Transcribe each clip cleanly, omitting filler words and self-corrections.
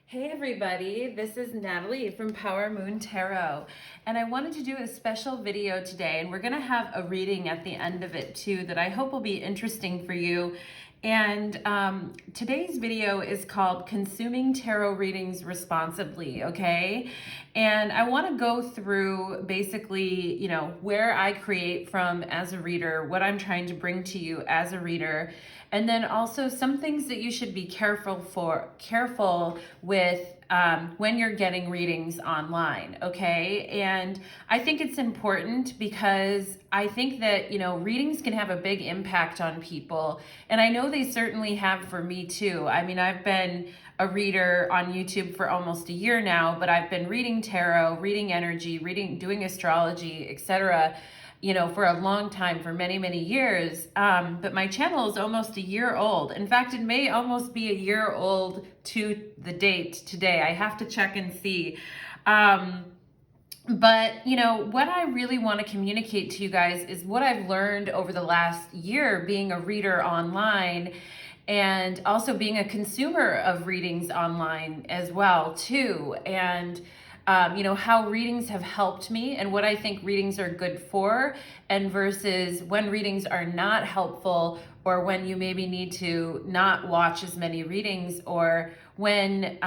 Hey everybody, this is Natalie from Power Moon Tarot, and I wanted to do a special video today, and we're going to have a reading at the end of it too that I hope will be interesting for you. And today's video is called Consuming Tarot Readings Responsibly, okay? And I want to go through basically, where I create from as a reader, what I'm trying to bring to you as a reader, and then also some things that you should be careful with when you're getting readings online, okay? And I think it's important because I think that, readings can have a big impact on people. And I know they certainly have for me too. I mean, I've been a reader on YouTube for almost a year now, but I've been reading tarot, reading energy, doing astrology, etc., for a long time, for many, many years. But my channel is almost a year old. In fact, it may almost be a year old to the date today. I have to check and see. But, what I really want to communicate to you guys is what I've learned over the last year being a reader online and also being a consumer of readings online as well, too. And how readings have helped me and what I think readings are good for, and versus when readings are not helpful, or when you maybe need to not watch as many readings, or when,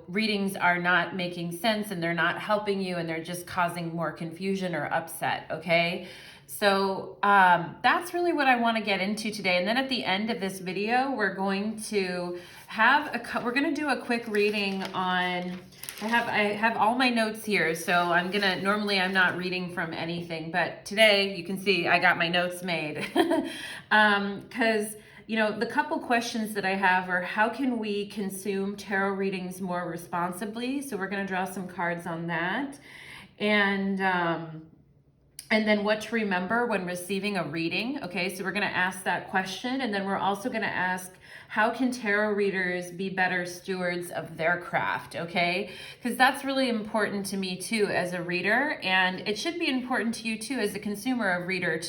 readings are not making sense and they're not helping you and they're just causing more confusion or upset, okay? So that's really what I want to get into today. And then at the end of this video, we're going to we're going to do a quick reading on, I have all my notes here. So normally I'm not reading from anything, but today you can see I got my notes made. Because, the couple questions that I have are, how can we consume tarot readings more responsibly? So we're going to draw some cards on that. And then what to remember when receiving a reading. Okay, so we're going to ask that question. And then we're also going to ask, how can tarot readers be better stewards of their craft? Okay, because that's really important to me too as a reader. And it should be important to you too as a consumer of readings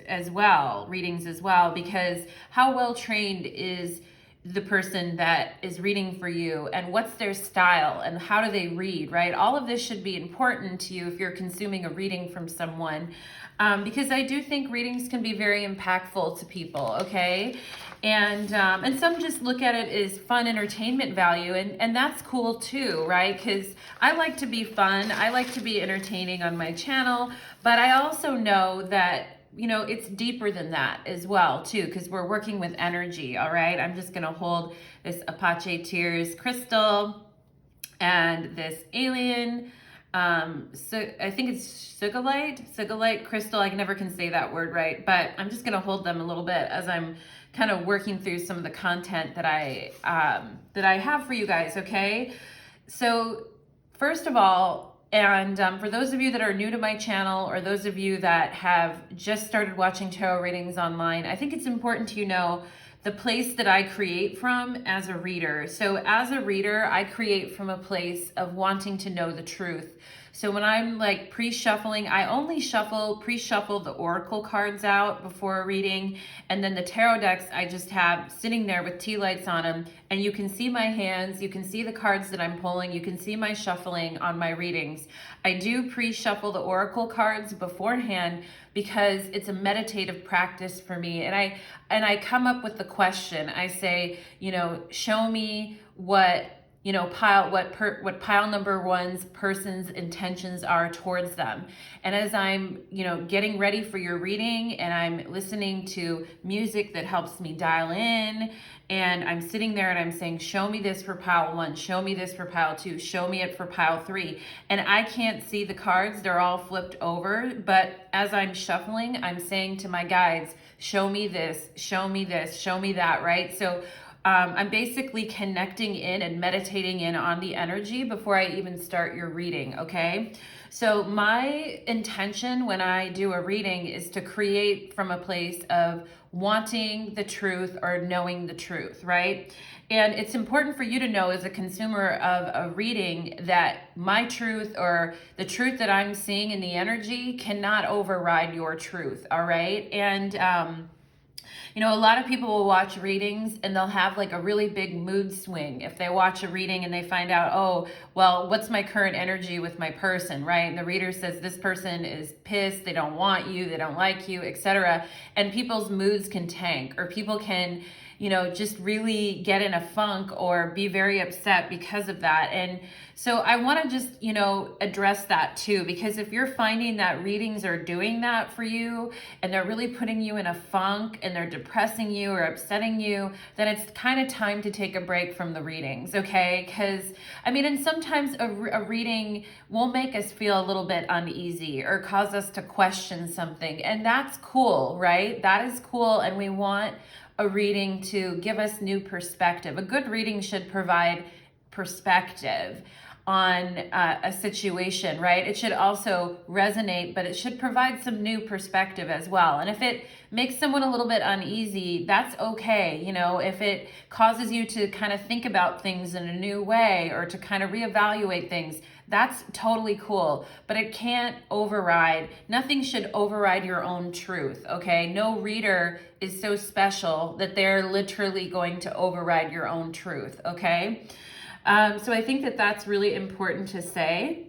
as well, because how well trained is the person that is reading for you, and what's their style, and how do they read, right? All of this should be important to you if you're consuming a reading from someone, because I do think readings can be very impactful to people, okay? And some just look at it as fun entertainment value, and that's cool too, right? Because I like to be fun, I like to be entertaining on my channel, but I also know that it's deeper than that as well, too, because we're working with energy, all right? I'm just going to hold this Apache Tears crystal and this alien, so I think it's Sigilite crystal. I never can say that word right, but I'm just going to hold them a little bit as I'm kind of working through some of the content that I have for you guys, okay? So first of all, and for those of you that are new to my channel, or those of you that have just started watching tarot readings online, I think it's important to know the place that I create from as a reader. So as a reader, I create from a place of wanting to know the truth. So when I'm like pre-shuffling, I only pre-shuffle the oracle cards out before a reading, and then the tarot decks I just have sitting there with tea lights on them, and you can see my hands, you can see the cards that I'm pulling, you can see my shuffling on my readings. I do pre-shuffle the oracle cards beforehand because it's a meditative practice for me, and I come up with the question. I say, show me what pile number one's person's intentions are towards them. And as I'm, getting ready for your reading, and I'm listening to music that helps me dial in, and I'm sitting there and I'm saying, show me this for pile one, show me this for pile two, show me it for pile three. And I can't see the cards, they're all flipped over, but as I'm shuffling, I'm saying to my guides, show me this, show me this, show me that, right? So I'm basically connecting in and meditating in on the energy before I even start your reading, okay? So my intention when I do a reading is to create from a place of wanting the truth or knowing the truth, right? And it's important for you to know as a consumer of a reading that my truth, or the truth that I'm seeing in the energy, cannot override your truth, all right? And You know, a lot of people will watch readings and they'll have like a really big mood swing if they watch a reading and they find out, oh, well, what's my current energy with my person, right? And the reader says this person is pissed, they don't want you, they don't like you, etc. And people's moods can tank, or people can, you know, just really get in a funk or be very upset because of that. And so I want to just, you know, address that too, because if you're finding that readings are doing that for you and they're really putting you in a funk and they're depressing you or upsetting you, then it's kind of time to take a break from the readings, okay? Because, I mean, and sometimes a reading will make us feel a little bit uneasy or cause us to question something. And that's cool, right? That is cool. And we want a reading to give us new perspective. A good reading should provide perspective on a situation, right? It should also resonate, but it should provide some new perspective as well. And if it makes someone a little bit uneasy, that's okay. You know, if it causes you to kind of think about things in a new way or to kind of reevaluate things, that's totally cool, but it can't override, nothing should override your own truth, okay? No reader is so special that they're literally going to override your own truth, okay? So I think that that's really important to say.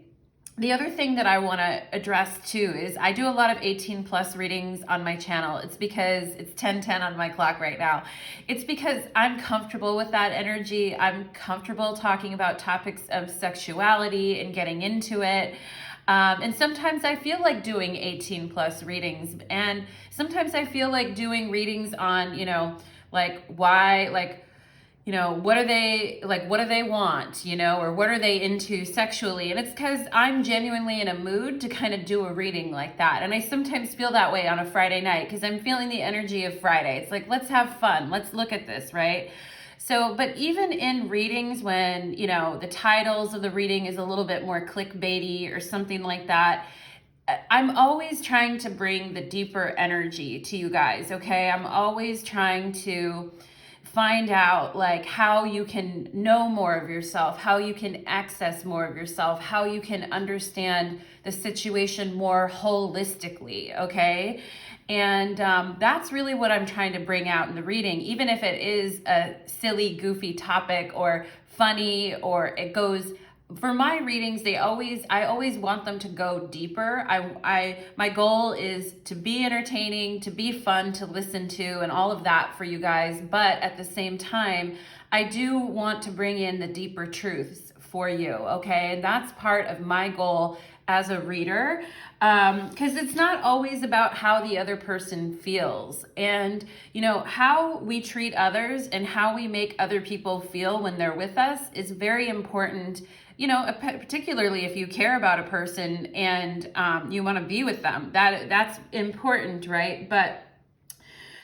The other thing that I want to address too is I do a lot of 18 plus readings on my channel. It's because it's 10:10 on my clock right now. It's because I'm comfortable with that energy. I'm comfortable talking about topics of sexuality and getting into it. And sometimes I feel like doing 18 plus readings. And sometimes I feel like doing readings on, you know, like why, like, you know, what are they, like, what do they want, you know, or what are they into sexually? And it's because I'm genuinely in a mood to kind of do a reading like that. And I sometimes feel that way on a Friday night because I'm feeling the energy of Friday. It's like, let's have fun. Let's look at this, right? So, but even in readings when, you know, the titles of the reading is a little bit more clickbaity or something like that, I'm always trying to bring the deeper energy to you guys, okay? I'm always trying to find out like how you can know more of yourself, how you can access more of yourself, how you can understand the situation more holistically, okay? And that's really what I'm trying to bring out in the reading, even if it is a silly, goofy topic or funny, or it goes, for my readings, I always want them to go deeper. My goal is to be entertaining, to be fun to listen to, and all of that for you guys. But at the same time, I do want to bring in the deeper truths for you, okay? And that's part of my goal as a reader, because it's not always about how the other person feels. And, you know, how we treat others and how we make other people feel when they're with us is very important. You know, particularly if you care about a person and you want to be with them, that's important, right? But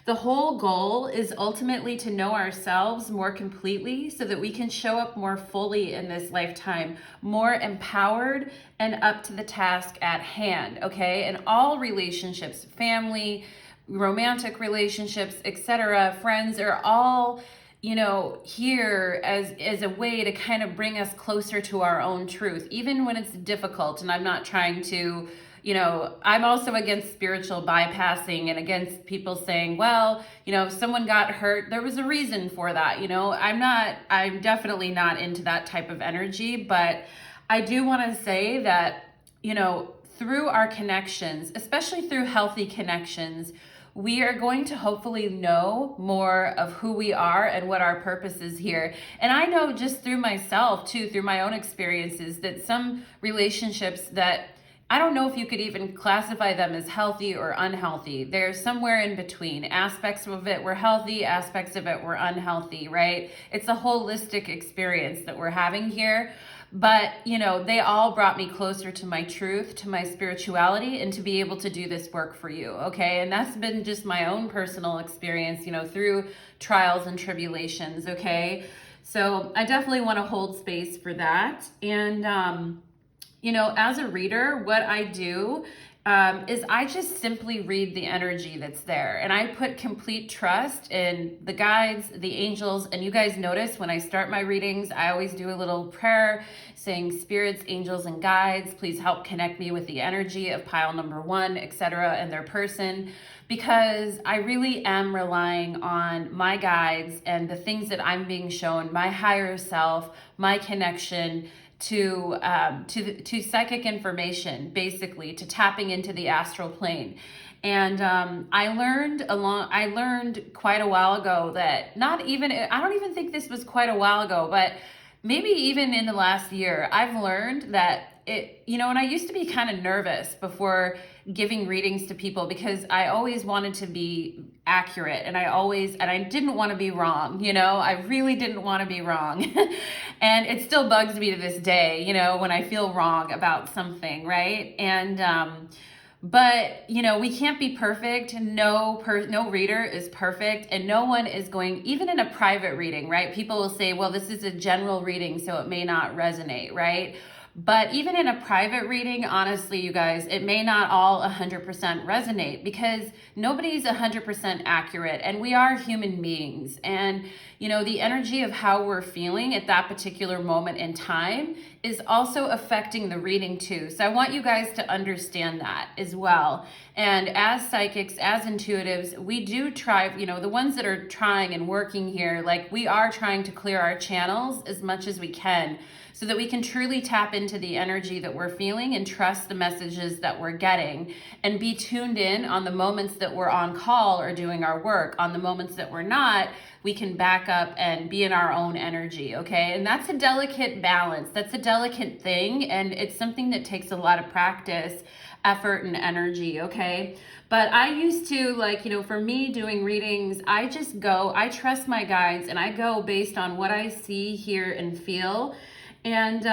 the whole goal is ultimately to know ourselves more completely so that we can show up more fully in this lifetime, more empowered and up to the task at hand, okay? And all relationships, family, romantic relationships, etc., friends are all, you know, here as a way to kind of bring us closer to our own truth, even when it's difficult. And I'm not trying to, you know, I'm also against spiritual bypassing and against people saying, well, you know, if someone got hurt, there was a reason for that. You know, I'm definitely not into that type of energy, but I do want to say that, you know, through our connections, especially through healthy connections, we are going to hopefully know more of who we are and what our purpose is here. And I know just through myself too, through my own experiences, that some relationships that I don't know if you could even classify them as healthy or unhealthy. They're somewhere in between. Aspects of it were healthy, aspects of it were unhealthy, right? It's a holistic experience that we're having here. But, you know, they all brought me closer to my truth, to my spirituality, and to be able to do this work for you, okay? And that's been just my own personal experience, you know, through trials and tribulations, okay? So I definitely want to hold space for that. And, you know, as a reader, what I do is I just simply read the energy that's there. And I put complete trust in the guides, the angels. And you guys notice when I start my readings, I always do a little prayer saying, spirits, angels, and guides, please help connect me with the energy of pile number one, etc., and their person. because I really am relying on my guides and the things that I'm being shown, my higher self, my connection to psychic information, basically to tapping into the astral plane. And I learned quite a while ago that I don't even think this was quite a while ago, but maybe even in the last year, I've learned that and I used to be kind of nervous before giving readings to people because I always wanted to be accurate, and I didn't want to be wrong, I really didn't want to be wrong. And it still bugs me to this day, when I feel wrong about something, right? And but we can't be perfect. No reader is perfect, and no one is going, even in a private reading, right? People will say, well, this is a general reading, so it may not resonate, right? But even in a private reading, honestly, you guys, it may not all 100% resonate because nobody's 100% accurate, and we are human beings. And, the energy of how we're feeling at that particular moment in time is also affecting the reading too. So I want you guys to understand that as well. And as psychics, as intuitives, we do try, the ones that are trying and working here, like we are trying to clear our channels as much as we can, so that we can truly tap into the energy that we're feeling and trust the messages that we're getting, and be tuned in on the moments that we're on call or doing our work. On the moments that we're not, we can back up and be in our own energy, okay? And that's a delicate balance. That's a delicate thing, and it's something that takes a lot of practice, effort, and energy, okay? But I used to, for me doing readings, I trust my guides, and I go based on what I see, hear, and feel. And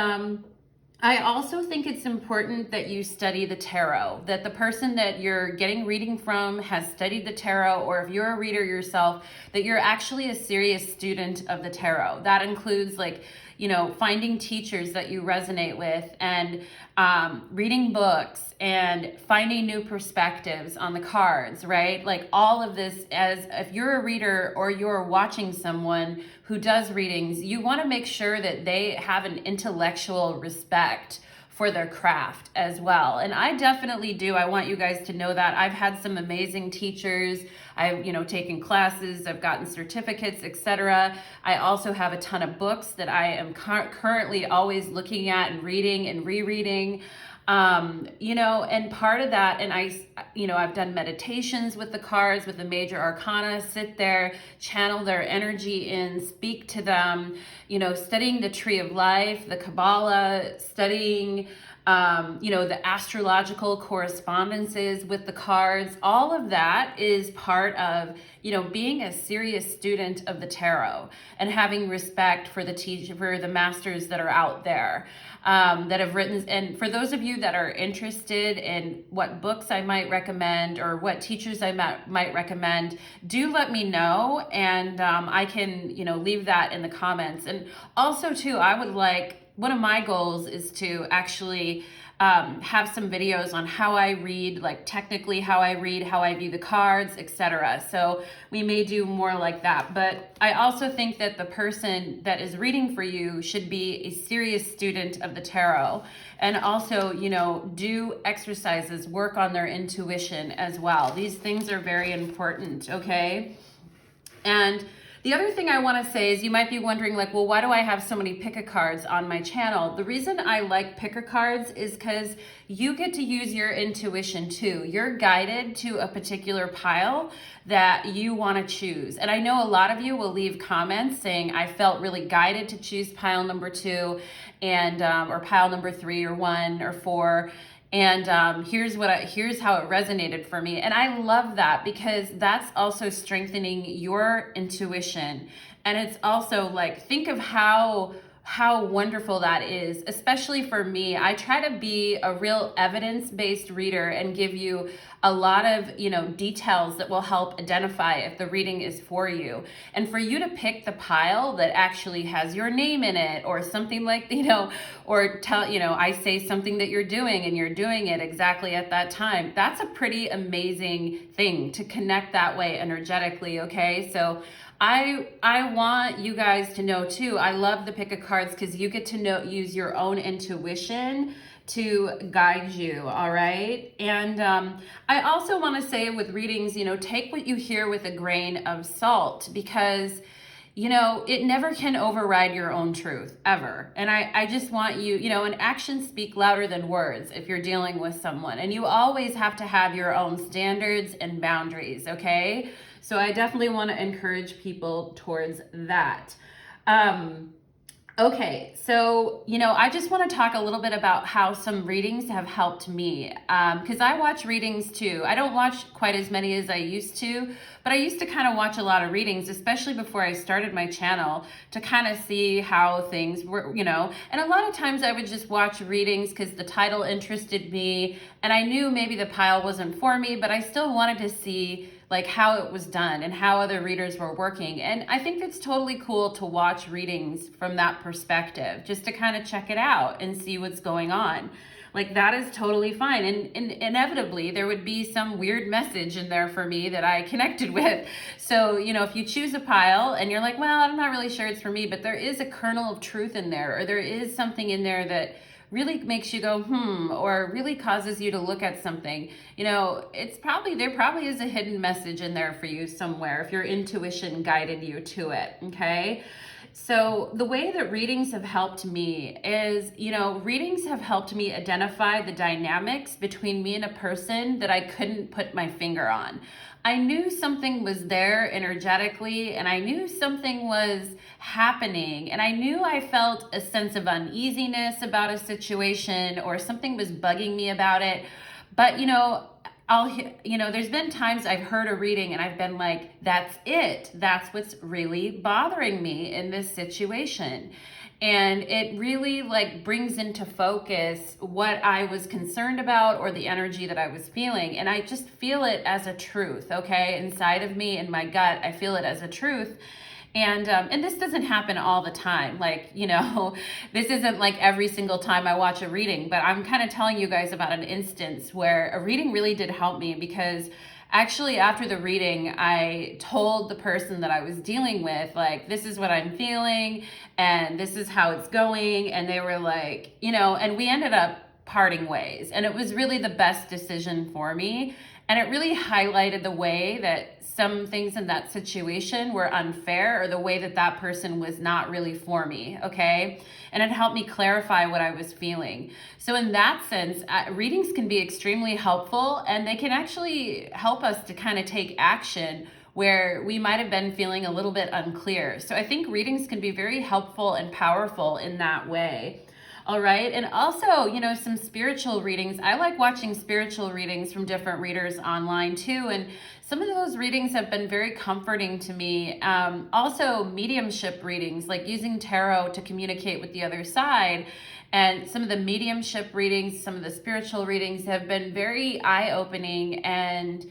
I also think it's important that you study the tarot, that the person that you're getting reading from has studied the tarot, or if you're a reader yourself, that you're actually a serious student of the tarot. That includes finding teachers that you resonate with, and reading books, and finding new perspectives on the cards, right? Like all of this, as if you're a reader or you're watching someone who does readings, you want to make sure that they have an intellectual respect for their craft as well. And I definitely do. I want you guys to know that. I've had some amazing teachers. I've, taken classes, I've gotten certificates, etc. I also have a ton of books that I am currently always looking at and reading and rereading. And part of that, and I've done meditations with the cards, with the major arcana, sit there, channel their energy in, speak to them, studying the tree of life, the Kabbalah, studying, the astrological correspondences with the cards. All of that is part of, being a serious student of the tarot, and having respect for the masters that are out there, that have written. And for those of you that are interested in what books I might recommend or what teachers I might recommend, do let me know, and I can, leave that in the comments. And also too, one of my goals is to actually have some videos on how I read, like technically how I read, how I view the cards, etc. So we may do more like that. But I also think that the person that is reading for you should be a serious student of the tarot, and also, do exercises, work on their intuition as well. These things are very important, okay? And the other thing I want to say is, you might be wondering, well, why do I have so many pick-a cards on my channel? The reason I like pick-a cards is because you get to use your intuition too. You're guided to a particular pile that you want to choose. And I know a lot of you will leave comments saying, I felt really guided to choose pile number 2, and or pile number 3 or 1 or 4. And here's how it resonated for me. And I love that, because that's also strengthening your intuition. And it's also think of how wonderful that is, especially for me. I try to be a real evidence-based reader and give you a lot of, details that will help identify if the reading is for you. And for you to pick the pile that actually has your name in it, or something like, or tell, I say something that you're doing and you're doing it exactly at that time. That's a pretty amazing thing to connect that way energetically, okay? So I want you guys to know too, I love the pick of cards, because you get to use your own intuition to guide you, all right? And I also want to say with readings, take what you hear with a grain of salt, because it never can override your own truth, ever. And I just want you, and actions speak louder than words if you're dealing with someone. And you always have to have your own standards and boundaries, okay? So I definitely want to encourage people towards that. Okay, so, I just want to talk a little bit about how some readings have helped me, because I watch readings too. I don't watch quite as many as I used to, but I used to kind of watch a lot of readings, especially before I started my channel, to kind of see how things were, and a lot of times I would just watch readings because the title interested me, and I knew maybe the pile wasn't for me, but I still wanted to see like how it was done and how other readers were working. And I think it's totally cool to watch readings from that perspective, just to kind of check it out and see what's going on. Like, that is totally fine. And inevitably there would be some weird message in there for me that I connected with. So, if you choose a pile and you're like, well, I'm not really sure it's for me, but there is a kernel of truth in there, or there is something in there that really makes you go, or really causes you to look at something, there probably is a hidden message in there for you somewhere if your intuition guided you to it, okay? So the way that readings have helped me is, readings have helped me identify the dynamics between me and a person that I couldn't put my finger on. I knew something was there energetically, and I knew something was happening, and I knew I felt a sense of uneasiness about a situation, or something was bugging me about it. But, there's been times I've heard a reading and I've been like, that's it. That's what's really bothering me in this situation. And it really brings into focus what I was concerned about, or the energy that I was feeling. And I just feel it as a truth, okay? Inside of me, in my gut, I feel it as a truth. And this doesn't happen all the time. This isn't like every single time I watch a reading, but I'm kind of telling you guys about an instance where a reading really did help me, because actually after the reading, I told the person that I was dealing with, this is what I'm feeling and this is how it's going. And they were like, and we ended up parting ways. And it was really the best decision for me. And it really highlighted the way that some things in that situation were unfair, or the way that that person was not really for me, okay? And it helped me clarify what I was feeling. So in that sense, readings can be extremely helpful, and they can actually help us to kind of take action where we might have been feeling a little bit unclear. So I think readings can be very helpful and powerful in that way. All right. And also, some spiritual readings. I like watching spiritual readings from different readers online too. And some of those readings have been very comforting to me. Also, mediumship readings, like using tarot to communicate with the other side. And some of the mediumship readings, some of the spiritual readings have been very eye-opening and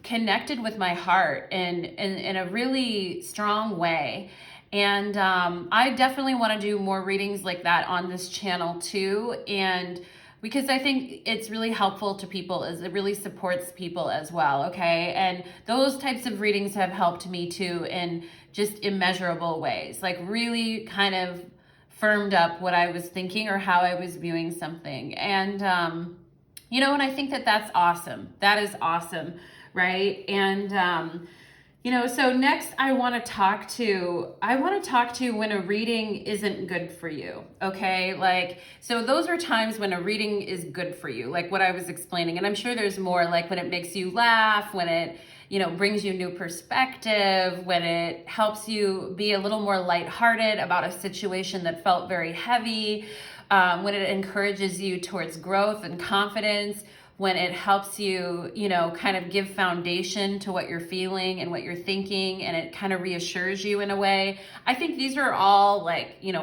connected with my heart in a really strong way. And I definitely want to do more readings like that on this channel too. And because I think it's really helpful to people, as it really supports people as well, okay? And those types of readings have helped me too in just immeasurable ways, really kind of firmed up what I was thinking or how I was viewing something. And, and I think that that's awesome. That is awesome, right? And, so next I want to talk to when a reading isn't good for you, okay? So those are times when a reading is good for you, like what I was explaining. And I'm sure there's more, like when it makes you laugh, when it, brings you new perspective, when it helps you be a little more lighthearted about a situation that felt very heavy, when it encourages you towards growth and confidence, when it helps you, kind of give foundation to what you're feeling and what you're thinking, and it kind of reassures you in a way. I think these are all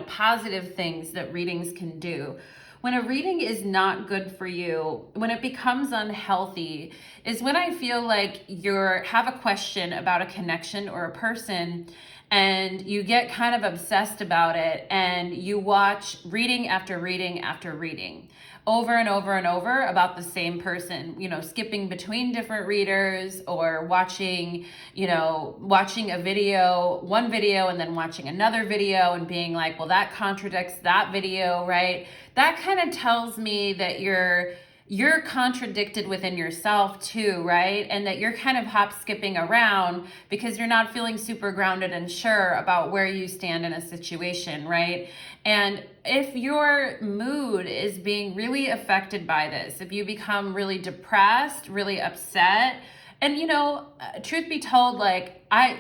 positive things that readings can do. When a reading is not good for you, when it becomes unhealthy, is when I feel like you have a question about a connection or a person, and you get kind of obsessed about it, and you watch reading after reading after reading over and over and over about the same person, skipping between different readers, or watching a video, one video, and then watching another video and being like, well, that contradicts that video, right? That kind of tells me that you're contradicted within yourself too, right? And that you're kind of hop skipping around because you're not feeling super grounded and sure about where you stand in a situation, right? And if your mood is being really affected by this, if you become really depressed, really upset, and truth be told, like I've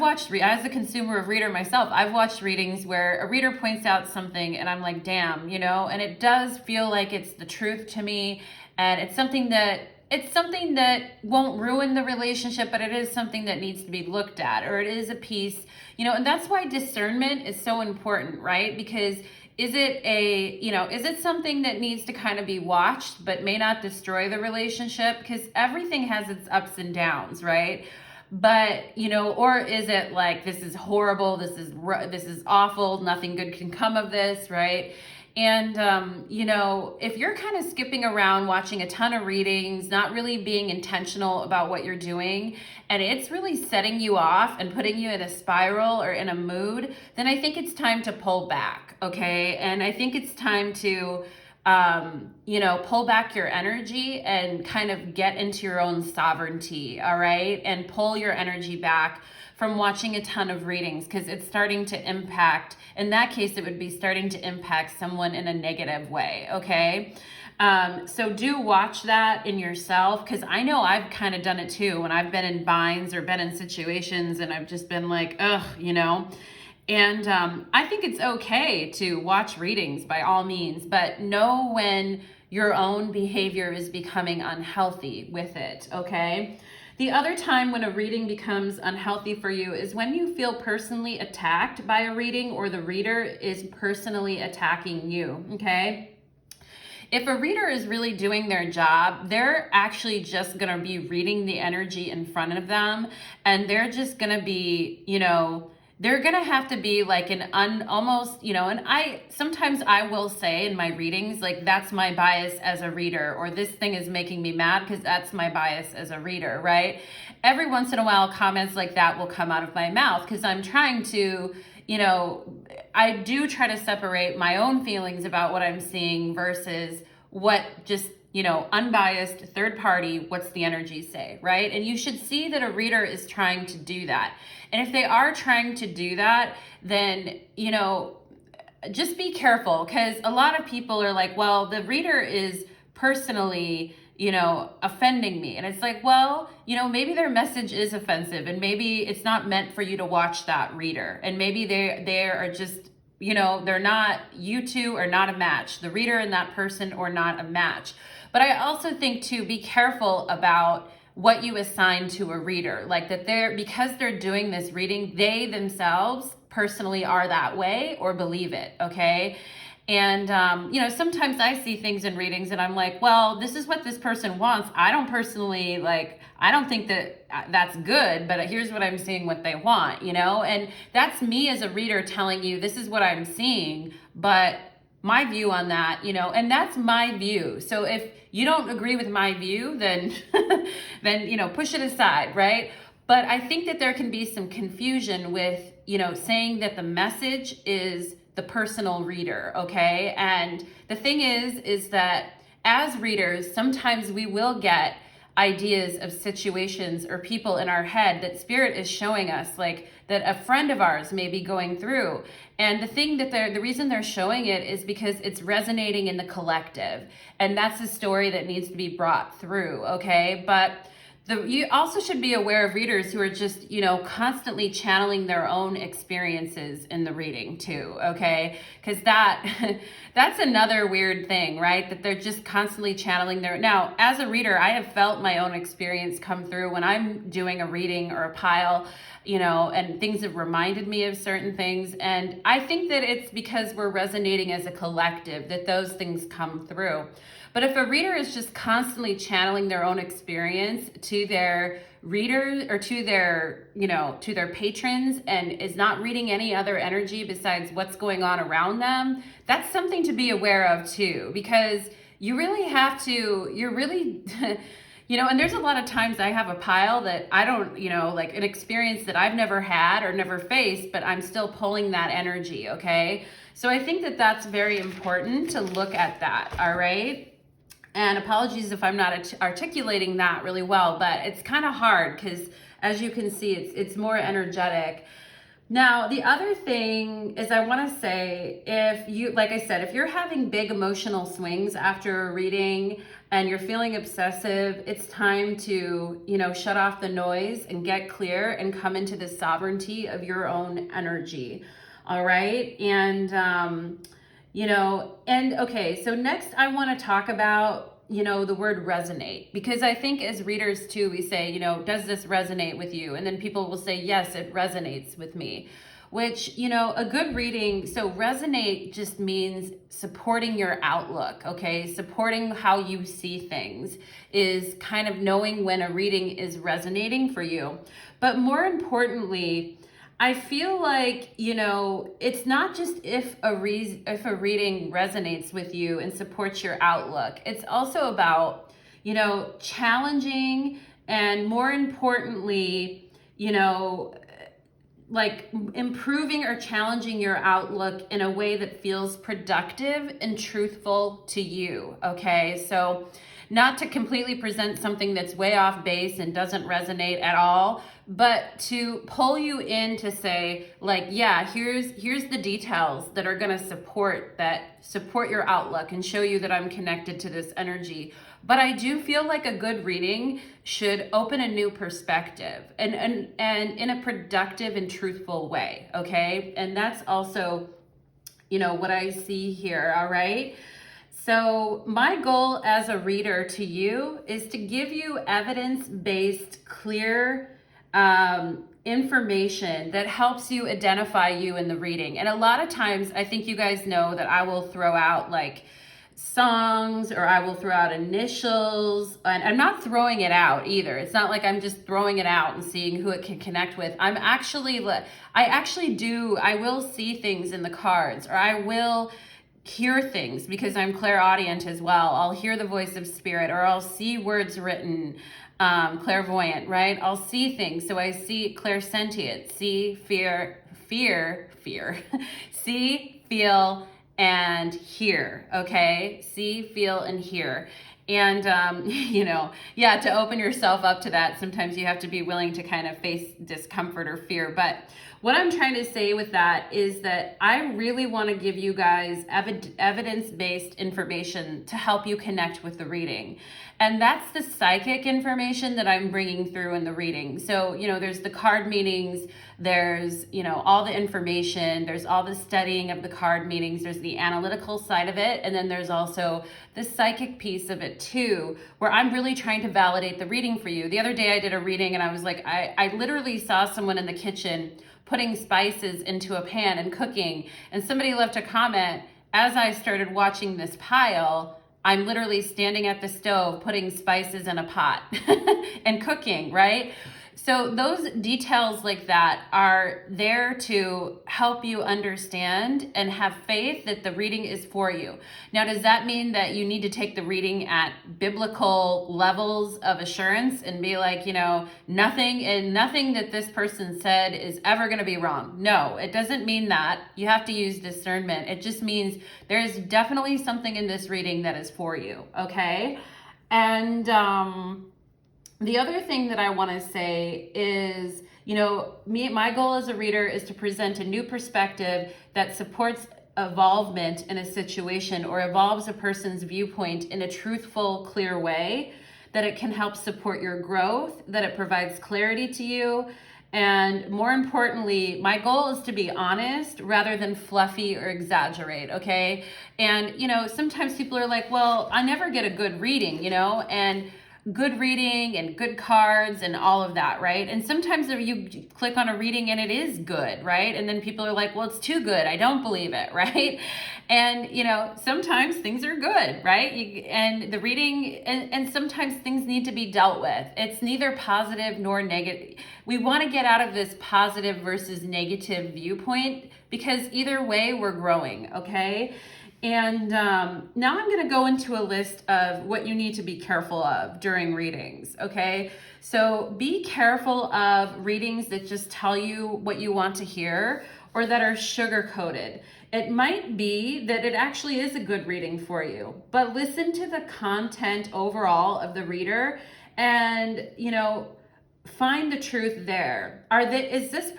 watched, as a consumer of reader myself, I've watched readings where a reader points out something and I'm like, damn, and it does feel like it's the truth to me. And it's something that won't ruin the relationship, but it is something that needs to be looked at, or it is a piece, and that's why discernment is so important, right? Because is it something that needs to kind of be watched, but may not destroy the relationship? Because everything has its ups and downs, right? But, or is it like, this is horrible, this is awful, nothing good can come of this, right? And, if you're kind of skipping around, watching a ton of readings, not really being intentional about what you're doing, and it's really setting you off and putting you in a spiral or in a mood, then I think it's time to pull back, okay? And I think it's time to pull back your energy and kind of get into your own sovereignty, all right? And pull your energy back from watching a ton of readings, because it's starting to impact, in that case, it would be starting to impact someone in a negative way, okay? So do watch that in yourself, because I know I've kind of done it too when I've been in binds or been in situations and I've just been like, ugh, And I think it's okay to watch readings by all means, but know when your own behavior is becoming unhealthy with it, okay? The other time when a reading becomes unhealthy for you is when you feel personally attacked by a reading, or the reader is personally attacking you, okay? If a reader is really doing their job, they're actually just going to be reading the energy in front of them, and they're just going to be, they're going to have to be like almost, and sometimes I will say in my readings, like, that's my bias as a reader, or this thing is making me mad because that's my bias as a reader, right? Every once in a while, comments like that will come out of my mouth because I'm trying to, I do try to separate my own feelings about what I'm seeing versus what just, unbiased third party, what's the energy say, right? And you should see that a reader is trying to do that. And if they are trying to do that, then, just be careful, because a lot of people are like, well, the reader is personally, offending me. And it's like, well, maybe their message is offensive, and maybe it's not meant for you to watch that reader. And maybe they are just, they're not, you two are not a match, the reader and that person are not a match. But I also think too, be careful about what you assign to a reader, like that because they're doing this reading, they themselves personally are that way or believe it, okay? And, sometimes I see things in readings and I'm like, well, this is what this person wants. I don't think that that's good, but here's what I'm seeing what they want, and that's me as a reader telling you, this is what I'm seeing, but my view on that, and that's my view. So if you don't agree with my view, then, push it aside, right? But I think that there can be some confusion with, saying that the message is the personal reader, okay? And the thing is that as readers, sometimes we will get ideas of situations or people in our head that spirit is showing us, like that a friend of ours may be going through. And the reason they're showing it is because it's resonating in the collective. And that's the story that needs to be brought through, okay? But you also should be aware of readers who are just, constantly channeling their own experiences in the reading too, okay? Because that's another weird thing, right? That they're just constantly channeling now, as a reader, I have felt my own experience come through when I'm doing a reading or a pile, and things have reminded me of certain things. And I think that it's because we're resonating as a collective that those things come through. But if a reader is just constantly channeling their own experience to their readers or to their, to their patrons and is not reading any other energy besides what's going on around them, that's something to be aware of too, because you really have to, you're really, and there's a lot of times I have a pile that I don't, like an experience that I've never had or never faced, but I'm still pulling that energy, okay? So I think that that's very important to look at that, all right? And apologies if I'm not articulating that really well, but it's kind of hard because as you can see, it's more energetic. Now, the other thing is I want to say, if you, like I said, if you're having big emotional swings after a reading and you're feeling obsessive, it's time to, shut off the noise and get clear and come into the sovereignty of your own energy. All right. And, okay, so next I want to talk about, the word resonate, because I think as readers too, we say, does this resonate with you? And then people will say, yes, it resonates with me, which, a good reading. So resonate just means supporting your outlook. Okay. Supporting how you see things is kind of knowing when a reading is resonating for you. But more importantly, I feel like, it's not just if a reading resonates with you and supports your outlook. It's also about, challenging and more importantly, like improving or challenging your outlook in a way that feels productive and truthful to you. Okay. So not to completely present something that's way off base and doesn't resonate at all, but to pull you in to say, like, yeah, here's the details that are going to support your outlook and show you that I'm connected to this energy. But I do feel like a good reading should open a new perspective and in a productive and truthful way. Okay. And that's also, what I see here. All right. So my goal as a reader to you is to give you evidence-based, clear information that helps you identify you in the reading. And a lot of times, I think you guys know that I will throw out like songs or I will throw out initials, and I'm not throwing it out either. It's not like I'm just throwing it out and seeing who it can connect with. I will see things in the cards, or I will hear things because I'm clairaudient as well. I'll hear the voice of spirit, or I'll see words written, clairvoyant, right? I'll see things. So I see clairsentient, see, fear, see, feel, and hear. Okay. See, feel, and hear. And, to open yourself up to that, sometimes you have to be willing to kind of face discomfort or fear. But what I'm trying to say with that is that I really want to give you guys evidence-based information to help you connect with the reading. And that's the psychic information that I'm bringing through in the reading. So, there's the card meanings, there's, all the information, there's all the studying of the card meanings, there's the analytical side of it, and then there's also the psychic piece of it too, where I'm really trying to validate the reading for you. The other day I did a reading and I was like, I literally saw someone in the kitchen putting spices into a pan and cooking, and somebody left a comment, as I started watching this pile, I'm literally standing at the stove putting spices in a pot and cooking, right? So those details like that are there to help you understand and have faith that the reading is for you. Now, does that mean that you need to take the reading at biblical levels of assurance and be like, nothing that this person said is ever going to be wrong? No, it doesn't mean that. You have to use discernment. It just means there is definitely something in this reading that is for you. Okay. And, the other thing that I want to say is, my goal as a reader is to present a new perspective that supports evolvement in a situation or evolves a person's viewpoint in a truthful, clear way, that it can help support your growth, that it provides clarity to you. And more importantly, my goal is to be honest rather than fluffy or exaggerate, okay? And, sometimes people are like, well, I never get a good reading, and good reading and good cards and all of that, right? And sometimes if you click on a reading and it is good, right? And then people are like, well, it's too good. I don't believe it, right? And, sometimes things are good, right? And the reading, and sometimes things need to be dealt with. It's neither positive nor negative. We want to get out of this positive versus negative viewpoint because either way we're growing, okay? And now I'm going to go into a list of what you need to be careful of during readings, okay? So be careful of readings that just tell you what you want to hear or that are sugar-coated. It might be that it actually is a good reading for you, but listen to the content overall of the reader and, find the truth there. Is the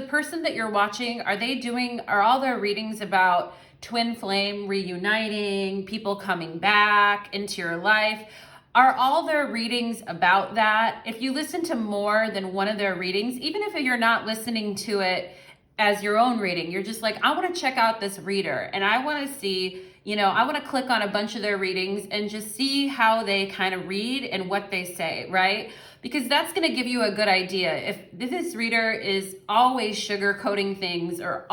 person that you're watching, are all their readings about twin flame reuniting, people coming back into your life? Are all their readings about that? If you listen to more than one of their readings, even if you're not listening to it as your own reading, you're just like, I want to check out this reader and I want to see, I want to click on a bunch of their readings and just see how they kind of read and what they say, right? Because that's going to give you a good idea. If this reader is always sugarcoating things or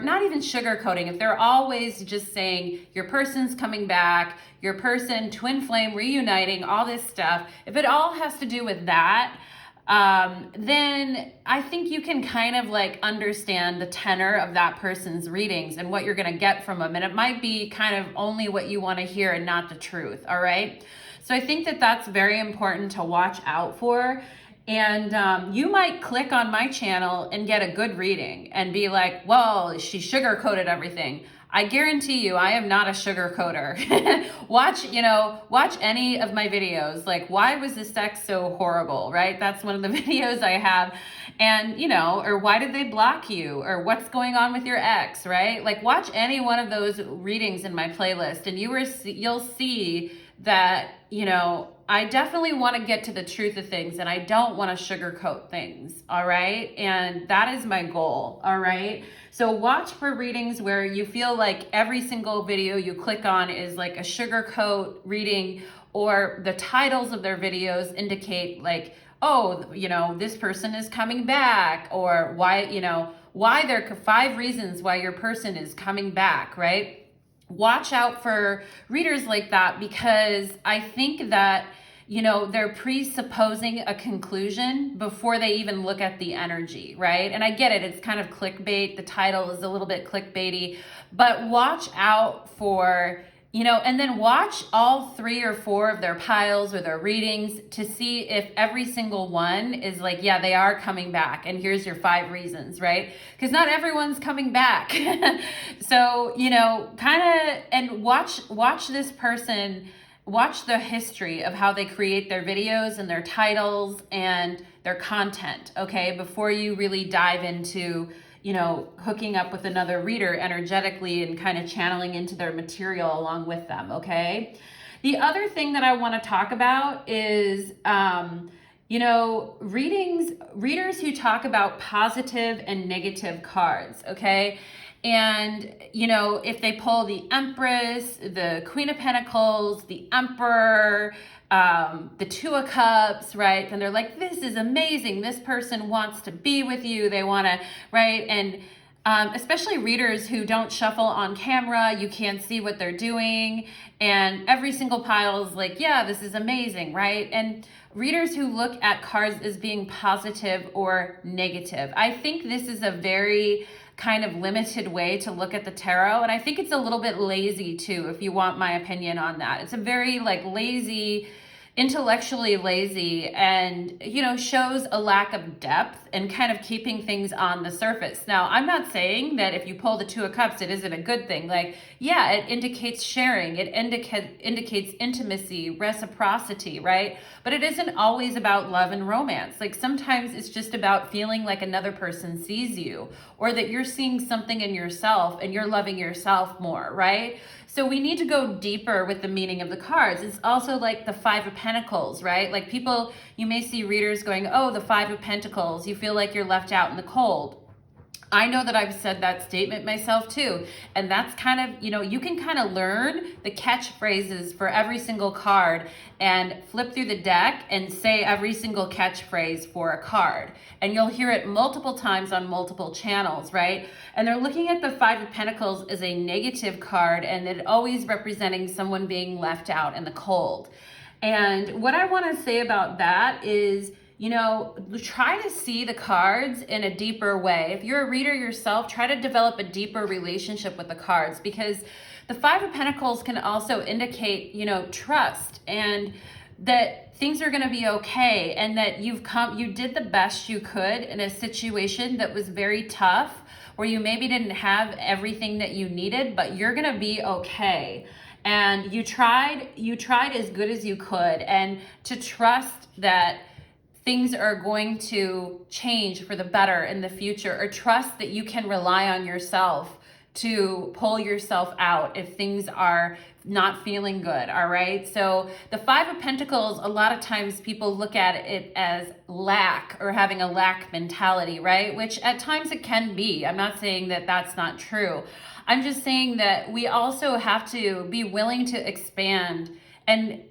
not even sugarcoating, if they're always just saying your person's coming back, your person, twin flame reuniting, all this stuff, if it all has to do with that, then I think you can kind of like understand the tenor of that person's readings and what you're going to get from them. And it might be kind of only what you want to hear and not the truth. All right. So I think that that's very important to watch out for. And you might click on my channel and get a good reading and be like, well, she sugar-coated everything. I guarantee you, I am not a sugar-coater. Watch any of my videos. Like, why was the sex so horrible, right? That's one of the videos I have. And, or why did they block you? Or what's going on with your ex, right? Like, watch any one of those readings in my playlist and you'll see that, I definitely want to get to the truth of things and I don't want to sugarcoat things, all right? And that is my goal, all right? So watch for readings where you feel like every single video you click on is like a sugarcoat reading, or the titles of their videos indicate like, oh, this person is coming back, or why there are 5 reasons why your person is coming back, right? Watch out for readers like that because I think that, they're presupposing a conclusion before they even look at the energy, right? And I get it. It's kind of clickbait. The title is a little bit clickbaity, but watch out for, and then watch all 3 or 4 of their piles or their readings to see if every single one is like, yeah, they are coming back. And here's your 5 reasons, right? Because not everyone's coming back. So, and watch this person, watch the history of how they create their videos and their titles and their content, okay? Before you really dive into hooking up with another reader energetically and kind of channeling into their material along with them, okay? The other thing that I want to talk about is, readers who talk about positive and negative cards, okay? And, if they pull the Empress, the Queen of Pentacles, the Emperor, the 2 of Cups, right? And they're like, this is amazing. This person wants to be with you. They want to, right? And especially readers who don't shuffle on camera, you can't see what they're doing. And every single pile is like, yeah, this is amazing, right? And readers who look at cards as being positive or negative. I think this is a very kind of limited way to look at the tarot. And I think it's a little bit lazy too, if you want my opinion on that. It's a very lazy, intellectually lazy, and shows a lack of depth and kind of keeping things on the surface. Now, I'm not saying that if you pull the 2 of Cups it isn't a good thing. Yeah, it indicates sharing, it indicates intimacy, reciprocity, right? But it isn't always about love and romance. Sometimes it's just about feeling like another person sees you, or that you're seeing something in yourself and you're loving yourself more, right? So we need to go deeper with the meaning of the cards. It's also like the 5 of Pentacles, right? You may see readers going, oh, the 5 of Pentacles, you feel like you're left out in the cold. I know that I've said that statement myself too. And that's kind of, you can kind of learn the catchphrases for every single card and flip through the deck and say every single catchphrase for a card. And you'll hear it multiple times on multiple channels, right? And they're looking at the Five of Pentacles as a negative card, and it always representing someone being left out in the cold. And what I want to say about that is, try to see the cards in a deeper way. If you're a reader yourself, try to develop a deeper relationship with the cards, because the Five of Pentacles can also indicate, trust, and that things are going to be okay, and that you did the best you could in a situation that was very tough, where you maybe didn't have everything that you needed, but you're going to be okay. And you tried as good as you could, and to trust that things are going to change for the better in the future, or trust that you can rely on yourself to pull yourself out if things are not feeling good, all right? So the Five of Pentacles, a lot of times people look at it as lack, or having a lack mentality, right? Which at times it can be. I'm not saying that that's not true. I'm just saying that we also have to be willing to expand and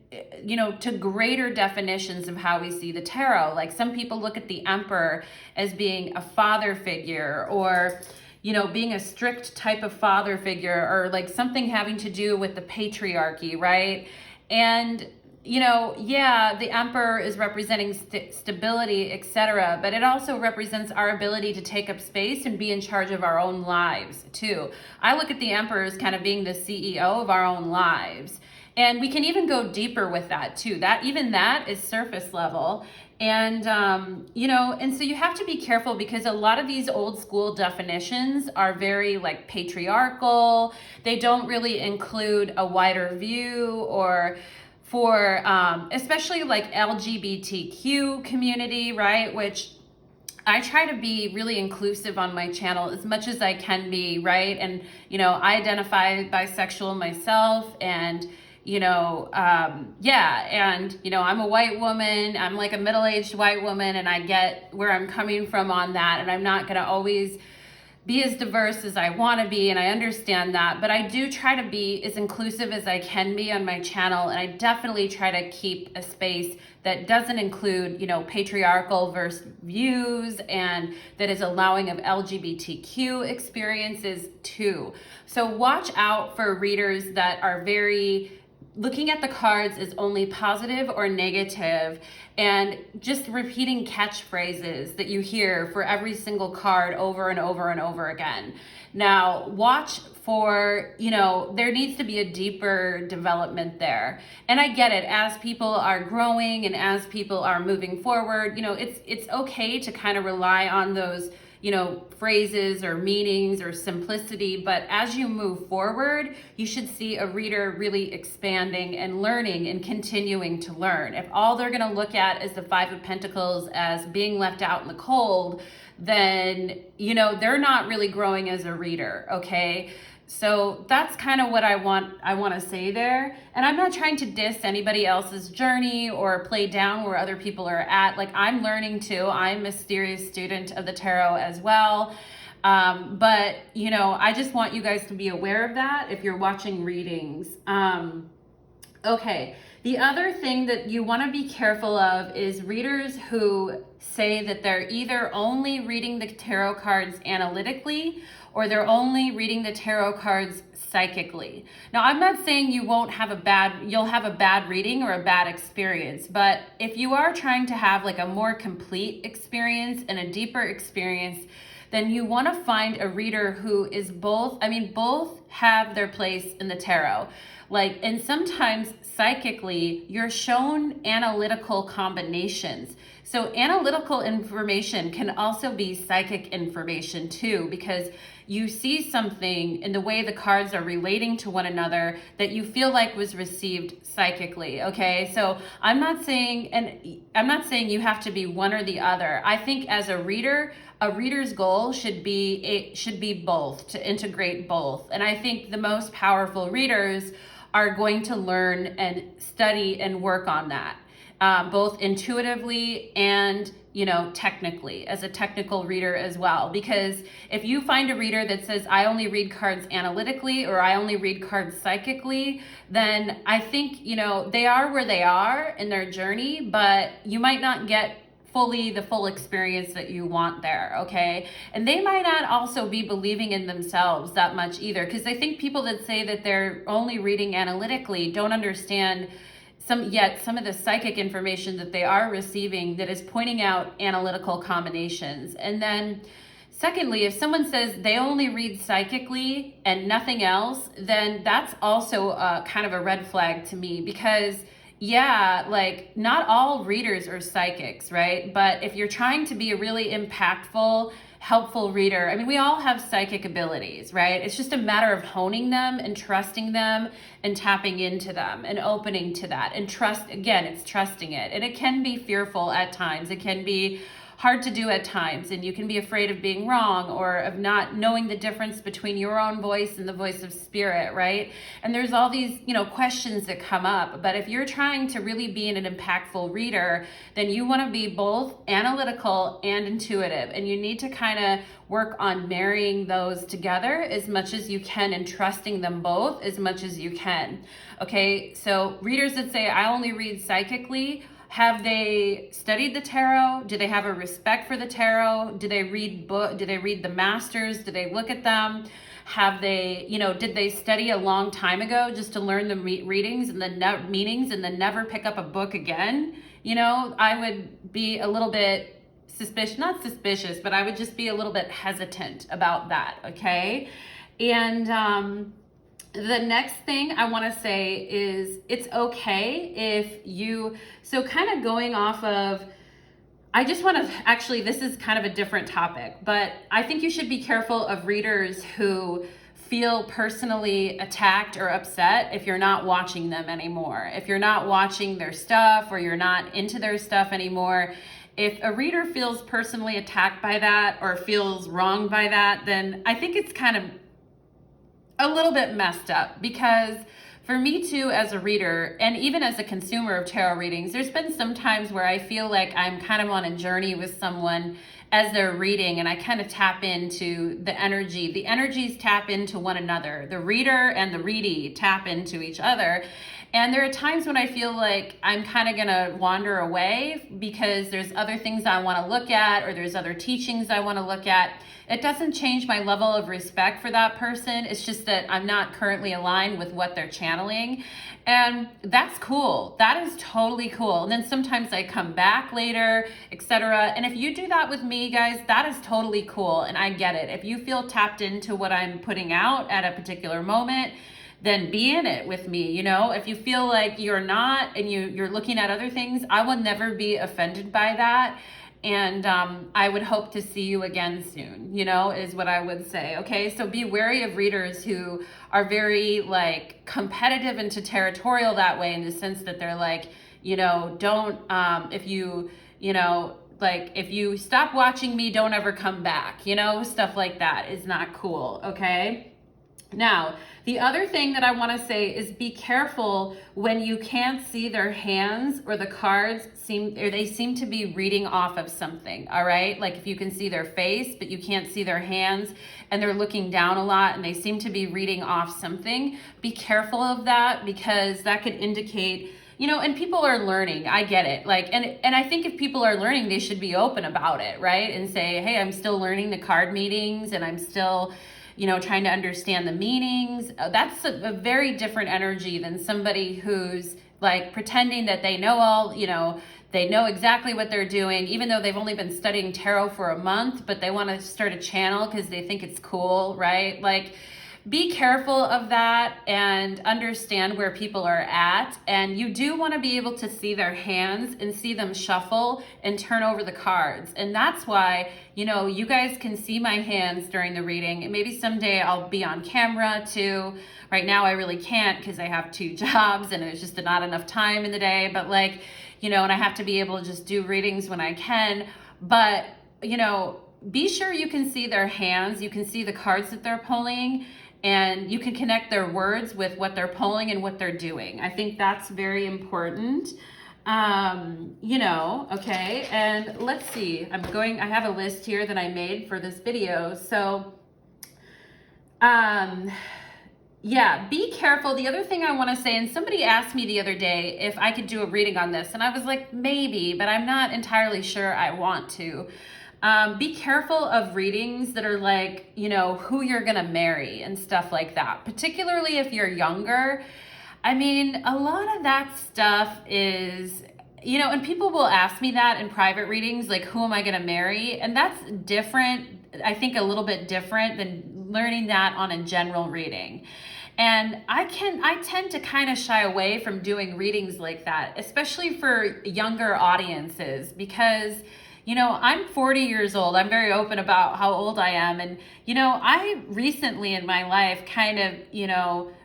to greater definitions of how we see the tarot. Like, some people look at the Emperor as being a father figure, or being a strict type of father figure, or like something having to do with the patriarchy, right? And the Emperor is representing stability, etc., but it also represents our ability to take up space and be in charge of our own lives too. I look at the Emperor as kind of being the CEO of our own lives. And we can even go deeper with that too. That is surface level. And, and so you have to be careful, because a lot of these old school definitions are very like patriarchal. They don't really include a wider view, or for especially like LGBTQ community, right? Which I try to be really inclusive on my channel as much as I can be, right? And, I identify bisexual myself, and I'm a white woman. I'm like a middle-aged white woman, and I get where I'm coming from on that. And I'm not going to always be as diverse as I want to be, and I understand that, but I do try to be as inclusive as I can be on my channel, and I definitely try to keep a space that doesn't include, patriarchal versus views, and that is allowing of LGBTQ experiences too. So watch out for readers that are very looking at the cards as only positive or negative, and just repeating catchphrases that you hear for every single card over and over and over again. Now, watch for, there needs to be a deeper development there. And I get it, as people are growing and as people are moving forward, it's okay to kind of rely on those phrases or meanings or simplicity, but as you move forward, you should see a reader really expanding and learning and continuing to learn. If all they're going to look at is the Five of Pentacles as being left out in the cold, then, they're not really growing as a reader, okay? So that's kind of what I want to say there. And I'm not trying to diss anybody else's journey or play down where other people are at. Like, I'm learning too. I'm a mysterious student of the tarot as well. But, I just want you guys to be aware of that if you're watching readings. Okay. The other thing that you want to be careful of is readers who say that they're either only reading the tarot cards analytically, or they're only reading the tarot cards psychically. Now, I'm not saying you'll have a bad reading or a bad experience, but if you are trying to have like a more complete experience and a deeper experience, then you want to find a reader who is both have their place in the tarot. And sometimes psychically, you're shown analytical combinations. So analytical information can also be psychic information too, because you see something in the way the cards are relating to one another that you feel like was received psychically, okay? So I'm not saying you have to be one or the other. I think as a reader's goal should be both, to integrate both. And I think the most powerful readers are going to learn and study and work on that, both intuitively and technically, as a technical reader as well. Because if you find a reader that says, I only read cards analytically, or I only read cards psychically, then I think, they are where they are in their journey, but you might not get the full experience that you want there, okay? And they might not also be believing in themselves that much either, because I think people that say that they're only reading analytically don't understand some of the psychic information that they are receiving that is pointing out analytical combinations. And then secondly, if someone says they only read psychically and nothing else, then that's also kind of a red flag to me, because like not all readers are psychics, right? But if you're trying to be a really impactful, helpful reader, I mean, we all have psychic abilities, right? It's just a matter of honing them and trusting them and tapping into them and opening to that. And it's trusting it. And it can be fearful at times. It can be hard to do at times, and you can be afraid of being wrong or of not knowing the difference between your own voice and the voice of spirit, right? And there's all these, questions that come up. But if you're trying to really be an impactful reader, then you want to be both analytical and intuitive, and you need to kind of work on marrying those together as much as you can and trusting them both as much as you can. Okay, so readers that say, I only read psychically, have they studied the tarot? Do they have a respect for the tarot? Do they read the masters? Do they look at them? Have they, did they study a long time ago just to learn the readings and the meanings and then never pick up a book again? I would be a little bit not suspicious, but I would just be a little bit hesitant about that, okay? And the next thing I want to say is it's okay if so kind of going off of, I just want to, actually, this is kind of a different topic, but I think you should be careful of readers who feel personally attacked or upset if you're not watching them anymore. If you're not watching their stuff or you're not into their stuff anymore, if a reader feels personally attacked by that or feels wronged by that, then I think it's kind of a little bit messed up, because for me too, as a reader and even as a consumer of tarot readings, there's been some times where I feel like I'm kind of on a journey with someone as they're reading, and I kind of tap into the energy. The energies tap into one another. The reader and the readee tap into each other. And there are times when I feel like I'm kind of going to wander away because there's other things I want to look at, or there's other teachings I want to look at. It doesn't change my level of respect for that person. It's just that I'm not currently aligned with what they're channeling. And that's cool. That is totally cool. And then sometimes I come back later, etc. And if you do that with me, guys, that is totally cool. And I get it. If you feel tapped into what I'm putting out at a particular moment, then be in it with me. If you feel like you're not and you're looking at other things, I will never be offended by that. And I would hope to see you again soon, is what I would say. Okay, so be wary of readers who are very competitive and territorial that way, in the sense that they're don't, if you stop watching me, don't ever come back, stuff like that is not cool, okay? Now, the other thing that I want to say is be careful when you can't see their hands, or the cards they seem to be reading off of something, all right? Like if you can see their face, but you can't see their hands, and they're looking down a lot and they seem to be reading off something, be careful of that, because that could indicate, and people are learning. I get it. And I think if people are learning, they should be open about it, right? And say, hey, I'm still learning the card meetings, and I'm still trying to understand the meanings. That's a very different energy than somebody who's pretending that they know all, they know exactly what they're doing, even though they've only been studying tarot for a month, but they want to start a channel because they think it's cool, right? Be careful of that and understand where people are at. And you do want to be able to see their hands and see them shuffle and turn over the cards. And that's why, you guys can see my hands during the reading. And maybe someday I'll be on camera too. Right now I really can't because I have 2 jobs and there's just not enough time in the day. But and I have to be able to just do readings when I can. But, be sure you can see their hands. You can see the cards that they're pulling. And you can connect their words with what they're pulling and what they're doing. I think that's very important. Okay. And let's see, I have a list here that I made for this video. So, yeah, be careful. The other thing I want to say, and somebody asked me the other day if I could do a reading on this, and I was like, maybe, but I'm not entirely sure I want to. Be careful of readings that are like, who you're going to marry and stuff like that, particularly if you're younger. I mean, a lot of that stuff is, and people will ask me that in private readings, like, who am I going to marry? And that's different, I think a little bit different than learning that on a general reading. And I tend to kind of shy away from doing readings like that, especially for younger audiences, because I'm 40 years old. I'm very open about how old I am. And, I recently in my life kind of,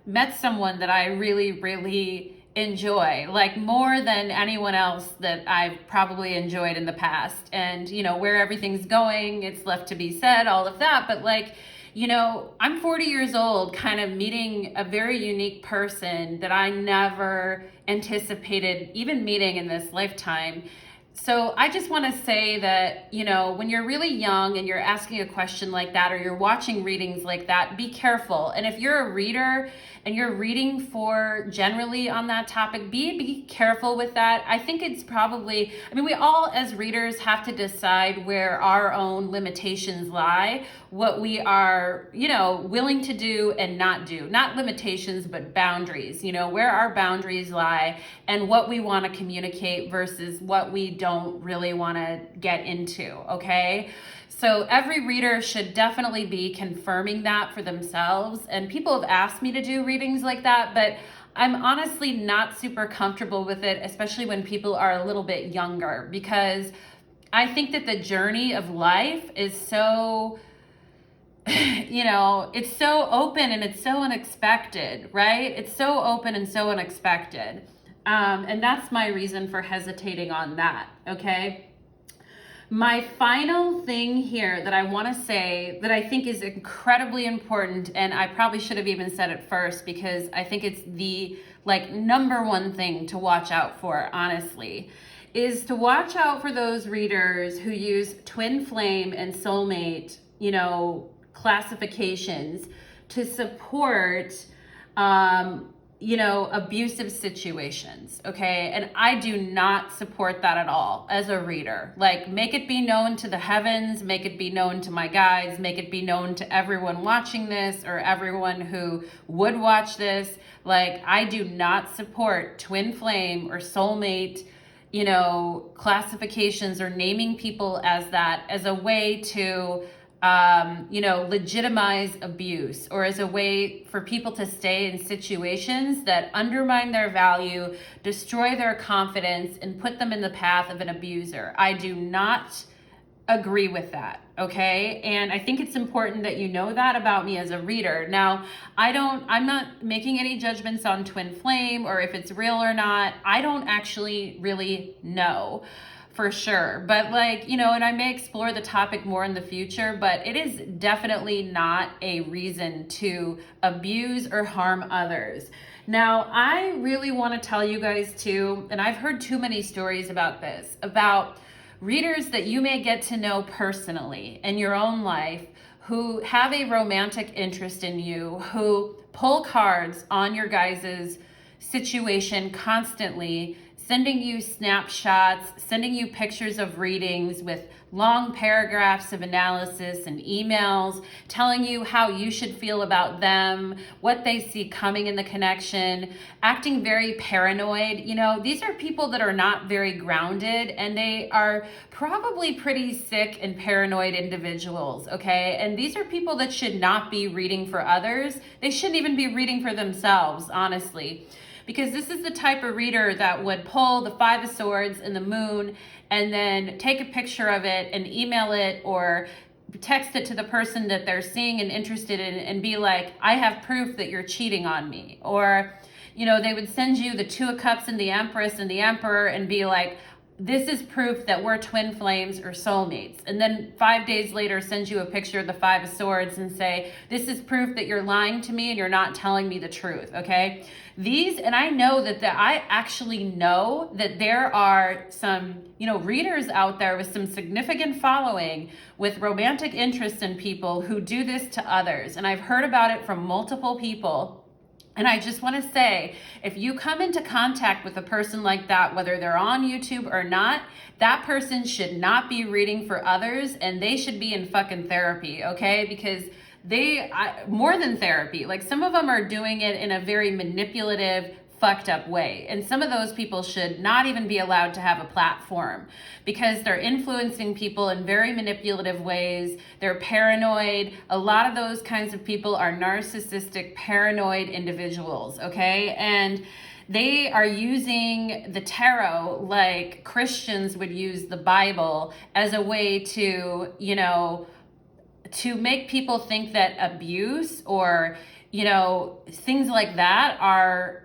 met someone that I really, really enjoy, like more than anyone else that I've probably enjoyed in the past. And, where everything's going, it's left to be said, all of that. But like, I'm 40 years old, kind of meeting a very unique person that I never anticipated even meeting in this lifetime. So I just want to say that, when you're really young and you're asking a question like that, or you're watching readings like that, be careful. And if you're a reader and you're reading for generally on that topic, be careful with that. I think it's probably, we all as readers have to decide where our own limitations lie, what we are, willing to do and not do. Not limitations, but boundaries, where our boundaries lie and what we want to communicate versus what we don't really want to get into, okay? So every reader should definitely be confirming that for themselves. And people have asked me to do readings like that, but I'm honestly not super comfortable with it, especially when people are a little bit younger, because I think that the journey of life is so, it's so open and it's so unexpected, right? It's so open and so unexpected. And that's my reason for hesitating on that, okay? My final thing here that I want to say that I think is incredibly important, and I probably should have even said it first because I think it's the number one thing to watch out for, honestly, is to watch out for those readers who use twin flame and soulmate, classifications to support abusive situations, okay? And I do not support that at all as a reader. Like, make it be known to the heavens, make it be known to my guides, make it be known to everyone watching this or everyone who would watch this. Like, I do not support twin flame or soulmate, classifications or naming people as that as a way to legitimize abuse, or as a way for people to stay in situations that undermine their value, destroy their confidence, and put them in the path of an abuser. I do not agree with that, okay? And I think it's important that you know that about me as a reader. Now, I'm not making any judgments on twin flame or if it's real or not. I don't actually really know for sure. But and I may explore the topic more in the future, but it is definitely not a reason to abuse or harm others. Now, I really want to tell you guys too, and I've heard too many stories about this, about readers that you may get to know personally in your own life who have a romantic interest in you, who pull cards on your guys' situation constantly, sending you snapshots, sending you pictures of readings with long paragraphs of analysis and emails, telling you how you should feel about them, what they see coming in the connection, acting very paranoid. These are people that are not very grounded, and they are probably pretty sick and paranoid individuals, okay? And these are people that should not be reading for others. They shouldn't even be reading for themselves, honestly. Because this is the type of reader that would pull the Five of Swords and the Moon and then take a picture of it and email it or text it to the person that they're seeing and interested in and be like, I have proof that you're cheating on me. Or, they would send you the Two of Cups and the Empress and the Emperor and be like, this is proof that we're twin flames or soulmates. And then 5 days later sends you a picture of the Five of Swords and say, this is proof that you're lying to me and you're not telling me the truth, okay? These, and I know that I actually know that there are some, readers out there with some significant following with romantic interest in people who do this to others. And I've heard about it from multiple people. And I just want to say, if you come into contact with a person like that, whether they're on YouTube or not, that person should not be reading for others, and they should be in fucking therapy, okay? Because more than therapy, like some of them are doing it in a very manipulative, fucked up way. And some of those people should not even be allowed to have a platform because they're influencing people in very manipulative ways. They're paranoid. A lot of those kinds of people are narcissistic, paranoid individuals, okay? And they are using the tarot like Christians would use the Bible as a way to, to make people think that abuse or, things like that are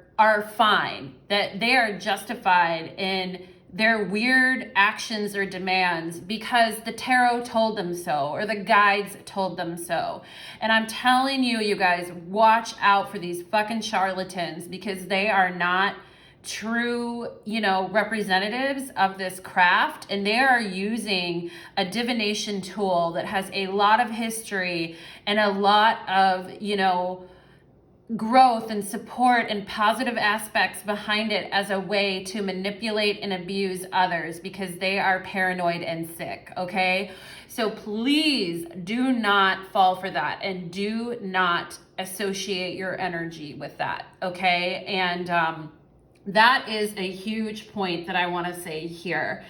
fine, that they are justified in their weird actions or demands because the tarot told them so or the guides told them so. And I'm telling you, you guys, watch out for these fucking charlatans because they are not true, representatives of this craft, and they are using a divination tool that has a lot of history and a lot of, growth and support and positive aspects behind it as a way to manipulate and abuse others because they are paranoid and sick, okay? So please do not fall for that and do not associate your energy with that, okay? And that is a huge point that I want to say here.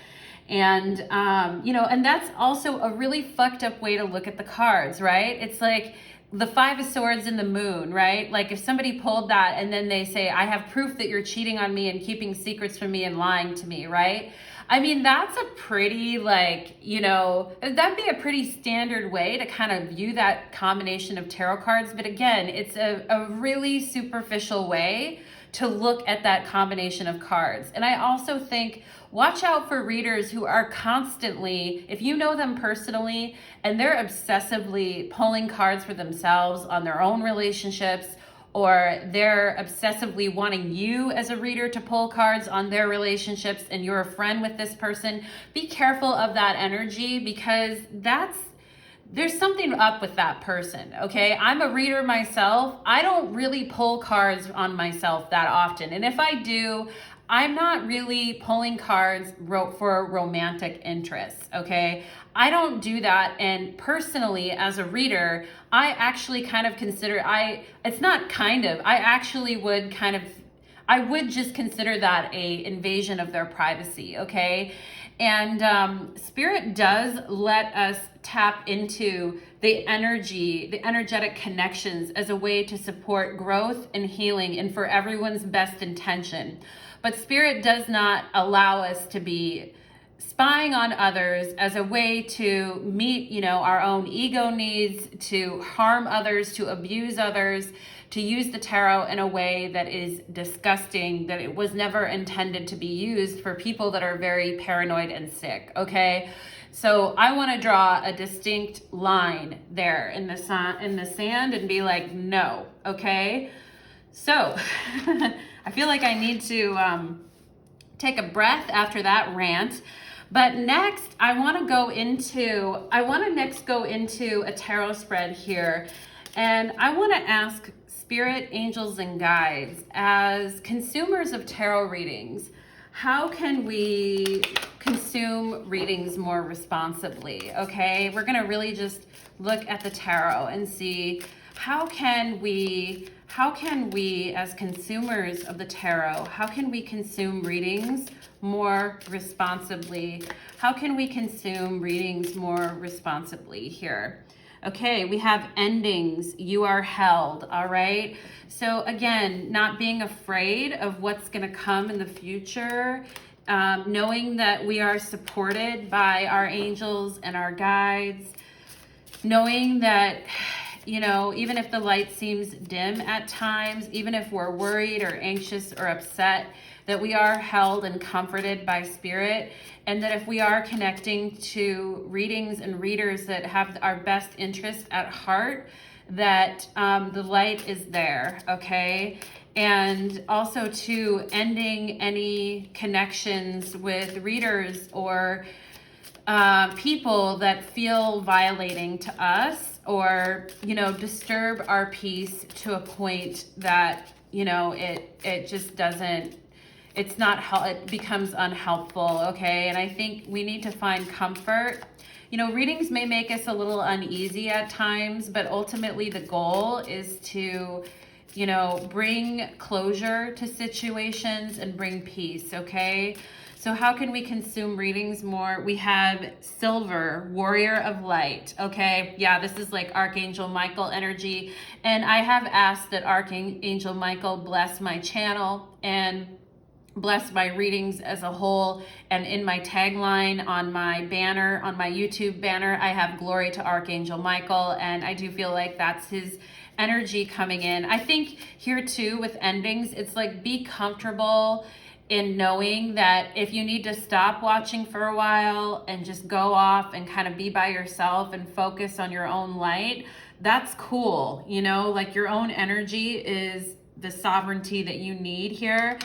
And, and that's also a really fucked up way to look at the cards, right? It's like the Five of Swords and the Moon, right? Like if somebody pulled that and then they say, I have proof that you're cheating on me and keeping secrets from me and lying to me, right? I mean, that's a pretty that'd be a pretty standard way to kind of view that combination of tarot cards. But again, it's a really superficial way to look at that combination of cards. And I also think, watch out for readers who are constantly, if you know them personally, and they're obsessively pulling cards for themselves on their own relationships, or they're obsessively wanting you as a reader to pull cards on their relationships and you're a friend with this person, be careful of that energy because there's something up with that person, okay? I'm a reader myself. I don't really pull cards on myself that often. And if I do, I'm not really pulling cards for romantic interests, okay? I don't do that. And personally, as a reader, I actually kind of consider, I would just consider that a invasion of their privacy, okay? And Spirit does let us tap into the energetic connections as a way to support growth and healing and for everyone's best intention. But Spirit does not allow us to be spying on others as a way to meet, our own ego needs, to harm others, to abuse others, to use the tarot in a way that is disgusting, that it was never intended to be used for people that are very paranoid and sick, okay? So I want to draw a distinct line there in the sand and be like, no, okay? So I feel like I need to take a breath after that rant. But next, I want to next go into a tarot spread here. And I want to ask Spirit, angels, and guides, as consumers of tarot readings, how can we consume readings more responsibly? Okay, we're going to really just look at the tarot and see how can we as consumers of the tarot, how can we consume readings more responsibly? How can we consume readings more responsibly here? Okay, we have endings, you are held, all right? So again, not being afraid of what's gonna come in the future, knowing that we are supported by our angels and our guides, knowing that, even if the light seems dim at times, even if we're worried or anxious or upset, that we are held and comforted by spirit, and that if we are connecting to readings and readers that have our best interest at heart, that the light is there, okay? And also to ending any connections with readers or people that feel violating to us, or, you know, disturb our peace to a point that, you know, it just doesn't, it's not, it becomes unhelpful, okay? And I think we need to find comfort. You know, readings may make us a little uneasy at times, but ultimately the goal is to, you know, bring closure to situations and bring peace, okay? So how can we consume readings more? We have Silver, Warrior of Light, okay? Yeah, this is like Archangel Michael energy. And I have asked that Archangel Michael bless my channel and bless my readings as a whole. And in my tagline on my banner, on my YouTube banner, I have Glory to Archangel Michael. And I do feel like that's his energy coming in. I think here too with endings, it's like be comfortable in knowing that if you need to stop watching for a while and just go off and kind of be by yourself and focus on your own light, that's cool. You know, like your own energy is the sovereignty that you need here.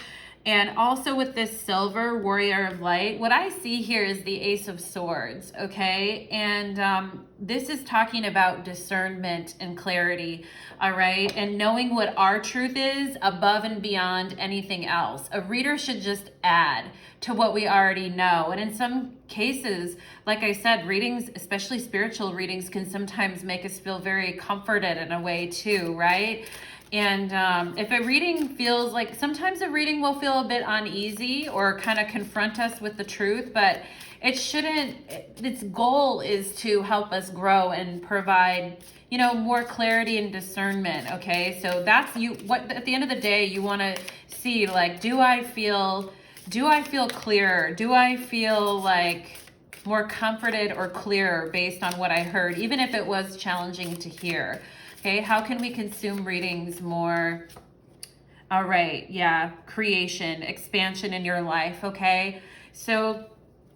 And also with this Silver, Warrior of Light, what I see here is the Ace of Swords, okay? And this is talking about discernment and clarity, all right? And knowing what our truth is above and beyond anything else. A reader should just add to what we already know. And in some cases, like I said, readings, especially spiritual readings, can sometimes make us feel very comforted in a way too, right? And if a reading feels like, sometimes a reading will feel a bit uneasy or kind of confront us with the truth, but it shouldn't, its goal is to help us grow and provide, you know, more clarity and discernment, okay? So that's what at the end of the day, you want to see, like, do I feel clearer? Do I feel like more comforted or clearer based on what I heard, even if it was challenging to hear? Okay, how can we consume readings more? All right, yeah, creation, expansion in your life, okay? So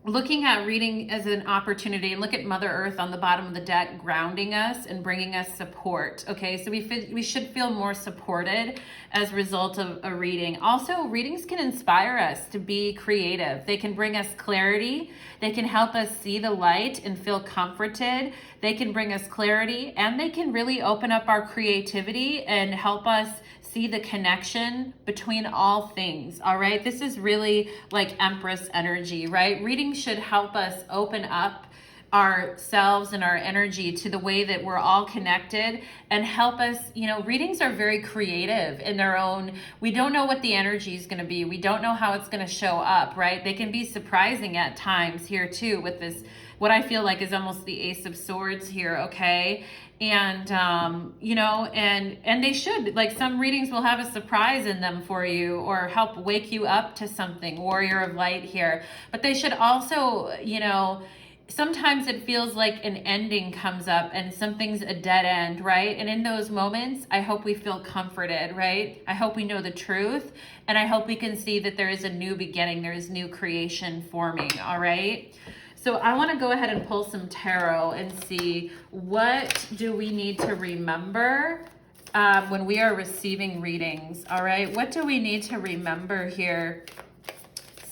looking at reading as an opportunity, and look at Mother Earth on the bottom of the deck grounding us and bringing us support, okay? So we should feel more supported as a result of a reading. Also, readings can inspire us to be creative. They can bring us clarity. They can help us see the light and feel comforted. They can bring us clarity, and they can really open up our creativity and help us see the connection between all things, all right? This is really like Empress energy, right? Reading should help us open up ourselves and our energy to the way that we're all connected and help us, you know, readings are very creative in their own, we don't know what the energy is going to be. We don't know how it's going to show up, right? They can be surprising at times here too with this, what I feel like is almost the Ace of Swords here, okay? And, you know, and they should, like some readings will have a surprise in them for you or help wake you up to something, Warrior of Light here. But they should also, you know, sometimes it feels like an ending comes up and something's a dead end, right? And in those moments, I hope we feel comforted, right? I hope we know the truth, and I hope we can see that there is a new beginning, there is new creation forming, all right? So I want to go ahead and pull some tarot and see, what do we need to remember when we are receiving readings, all right? What do we need to remember here,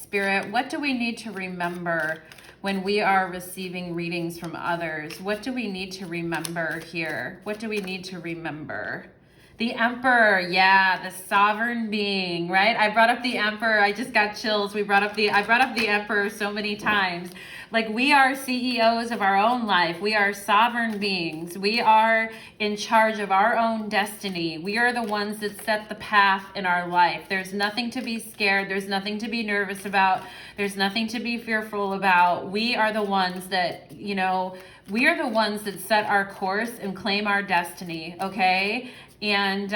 Spirit? What do we need to remember when we are receiving readings from others? What do we need to remember here? What do we need to remember? The Emperor, yeah, the sovereign being, right? I brought up the Emperor. I just got chills. I brought up the Emperor so many times. Like, we are CEOs of our own life. We are sovereign beings. We are in charge of our own destiny. We are the ones that set the path in our life. There's nothing to be scared. There's nothing to be nervous about. There's nothing to be fearful about. We are the ones that, you know, we are the ones that set our course and claim our destiny, okay? And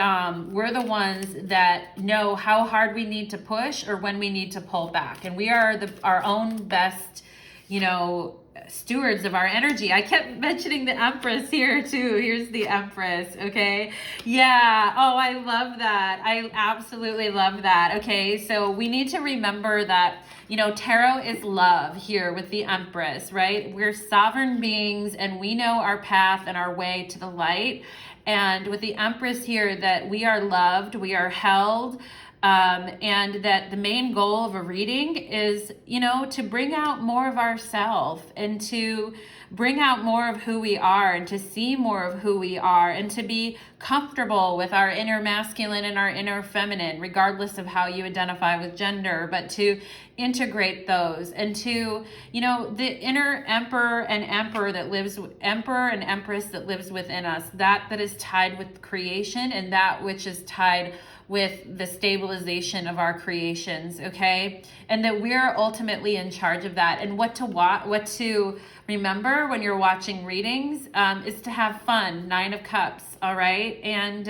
we're the ones that know how hard we need to push or when we need to pull back. And we are our own best, you know, stewards of our energy. I kept mentioning the Empress here too. Here's the Empress, okay? Yeah, oh, I love that. I absolutely love that. Okay, so we need to remember that, you know, tarot is love here with the Empress, right? We're sovereign beings and we know our path and our way to the light. And with the Empress here, that we are loved, we are held, and that the main goal of a reading is, you know, to bring out more of ourselves and to bring out more of who we are and to see more of who we are and to be comfortable with our inner masculine and our inner feminine, regardless of how you identify with gender, but to integrate those and to, you know, the inner emperor and emperor that lives, emperor and empress that lives within us, that is tied with creation and that which is tied with the stabilization of our creations, okay? And that we're ultimately in charge of that. And what to remember when you're watching readings is to have fun, 9 of Cups, all right? And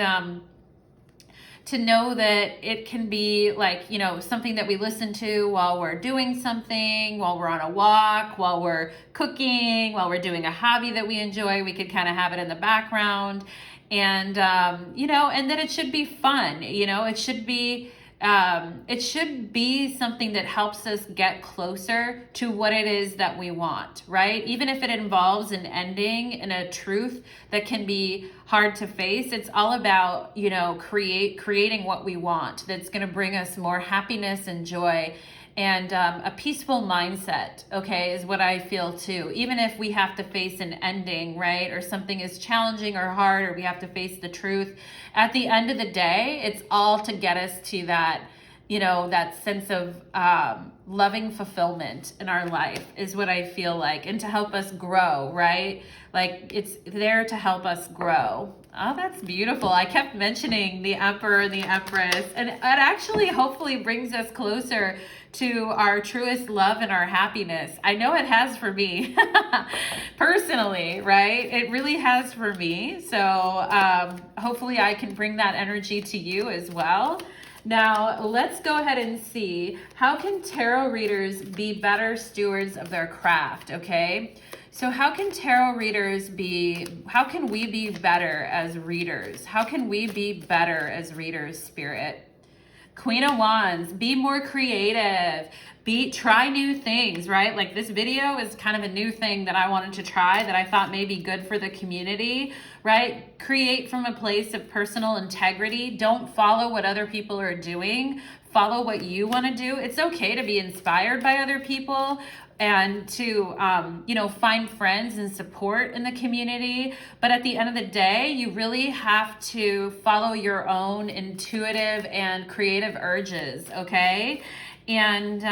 to know that it can be like, you know, something that we listen to while we're doing something, while we're on a walk, while we're cooking, while we're doing a hobby that we enjoy. We could kind of have it in the background. And, you know, and then it should be fun, you know, it should be something that helps us get closer to what it is that we want, right? Even if it involves an ending and a truth that can be hard to face, it's all about, you know, creating what we want that's going to bring us more happiness and joy. And a peaceful mindset, okay, is what I feel too. Even if we have to face an ending, right, or something is challenging or hard, or we have to face the truth, at the end of the day, it's all to get us to that, you know, that sense of loving fulfillment in our life is what I feel like, and to help us grow, right? Like it's there to help us grow. Oh, that's beautiful. I kept mentioning the Emperor and the Empress, and it actually hopefully brings us closer to our truest love and our happiness. I know it has for me personally, right? It really has for me. So hopefully I can bring that energy to you as well. Now, let's go ahead and see, how can tarot readers be better stewards of their craft, okay? So how can we be better as readers? How can we be better as readers, Spirit? Queen of Wands, be more creative, try new things, right? Like this video is kind of a new thing that I wanted to try that I thought may be good for the community, right? Create from a place of personal integrity. Don't follow what other people are doing. Follow what you want to do. It's okay to be inspired by other people and to, you know, find friends and support in the community. But at the end of the day, you really have to follow your own intuitive and creative urges, okay? And,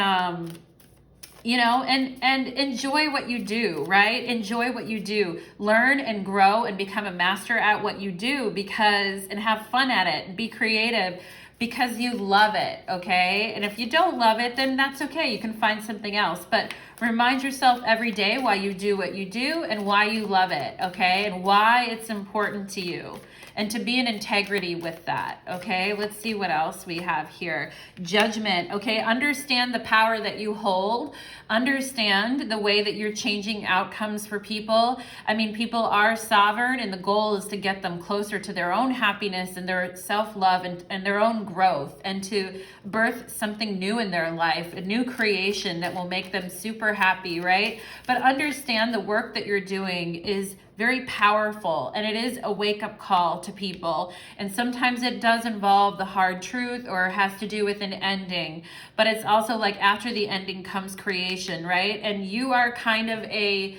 you know, and enjoy what you do, right? Enjoy what you do. Learn and grow and become a master at what you do and have fun at it and be creative because you love it, okay? And if you don't love it, then that's okay. You can find something else. But remind yourself every day why you do what you do and why you love it, okay? And why it's important to you. And to be in integrity with that, okay? Let's see what else we have here. Judgment, okay? Understand the power that you hold. Understand the way that you're changing outcomes for people. I mean, people are sovereign, and the goal is to get them closer to their own happiness and their self-love and their own growth, and to birth something new in their life, a new creation that will make them super happy, right? But understand the work that you're doing is very powerful, and it is a wake-up call to people. And sometimes it does involve the hard truth or has to do with an ending, but it's also like after the ending comes creation, right? And you are kind of a,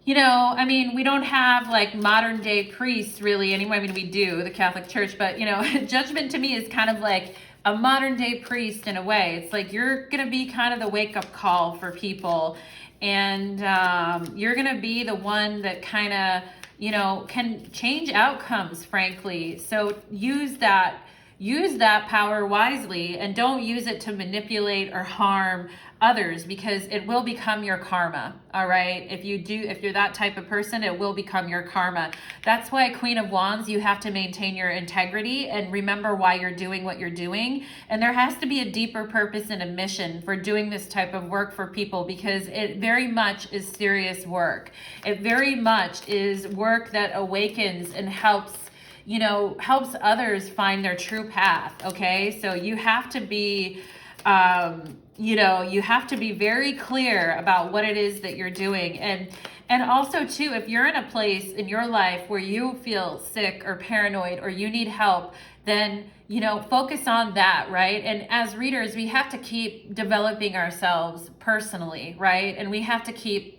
you know, I mean, we don't have like modern day priests really anymore. I mean, we do, the Catholic Church, but you know, judgment to me is kind of like a modern day priest in a way. It's like you're gonna be kind of the wake-up call for people. And you're going to be the one that kind of, you know, can change outcomes, frankly. So use that power wisely, and don't use it to manipulate or harm others, because it will become your karma. All right. If you're that type of person, it will become your karma. That's why Queen of Wands, you have to maintain your integrity and remember why you're doing what you're doing. And there has to be a deeper purpose and a mission for doing this type of work for people, because it very much is serious work. It very much is work that awakens and helps others find their true path. Okay. So you have to be, you have to be very clear about what it is that you're doing. And also too, if you're in a place in your life where you feel sick or paranoid or you need help, then, focus on that, right? And as readers, we have to keep developing ourselves personally, right? And we have to keep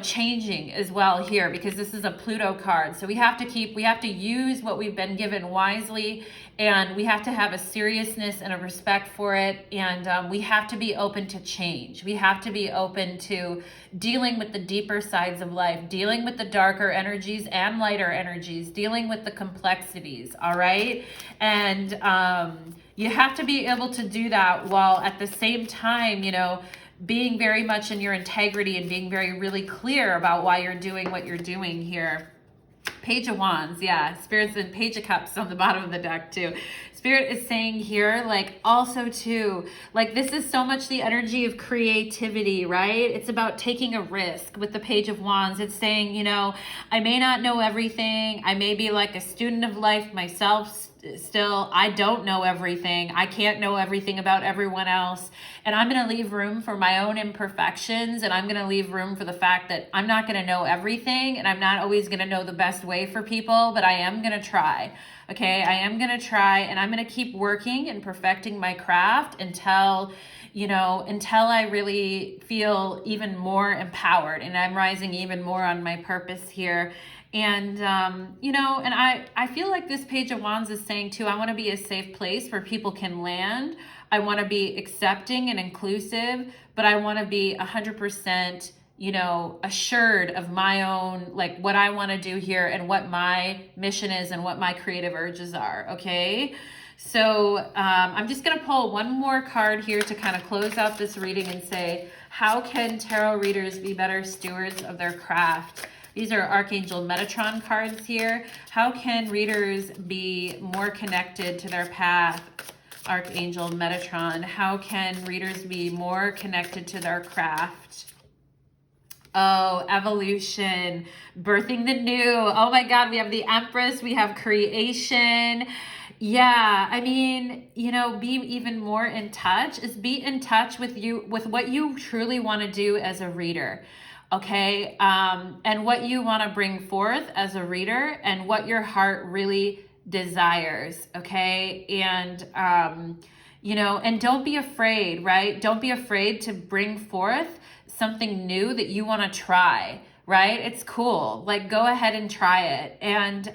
changing as well here, because this is a Pluto card. So we have to use what we've been given wisely, and we have to have a seriousness and a respect for it. And we have to be open to change. We have to be open to dealing with the deeper sides of life, dealing with the darker energies and lighter energies, dealing with the complexities. All right. And you have to be able to do that while at the same time, being very much in your integrity and being really clear about why you're doing what you're doing here. Page of Wands, yeah. Spirit's and Page of Cups on the bottom of the deck too. Spirit is saying here, also too, this is so much the energy of creativity, right? It's about taking a risk with the Page of Wands. It's saying, I may not know everything. I may be like a student of life myself. Still, I don't know everything. I can't know everything about everyone else. And I'm going to leave room for my own imperfections. And I'm going to leave room for the fact that I'm not going to know everything. And I'm not always going to know the best way for people, but I am going to try. Okay. I am going to try, and I'm going to keep working and perfecting my craft until I really feel even more empowered and I'm rising even more on my purpose here. And, and I feel like this Page of Wands is saying too, I want to be a safe place where people can land. I want to be accepting and inclusive, but I want to be 100%, assured of my own, what I want to do here and what my mission is and what my creative urges are. Okay. So I'm just going to pull one more card here to kind of close out this reading and say, how can tarot readers be better stewards of their craft? These are Archangel Metatron cards here. How can readers be more connected to their path? Archangel Metatron. How can readers be more connected to their craft? Oh, evolution, birthing the new. Oh my God, we have the Empress, we have creation. Yeah, I mean, be even more in touch. Be in touch with what you truly want to do as a reader. Okay. And what you want to bring forth as a reader and what your heart really desires. Okay. And, and don't be afraid, right? Don't be afraid to bring forth something new that you want to try, right? It's cool. Go ahead and try it. And,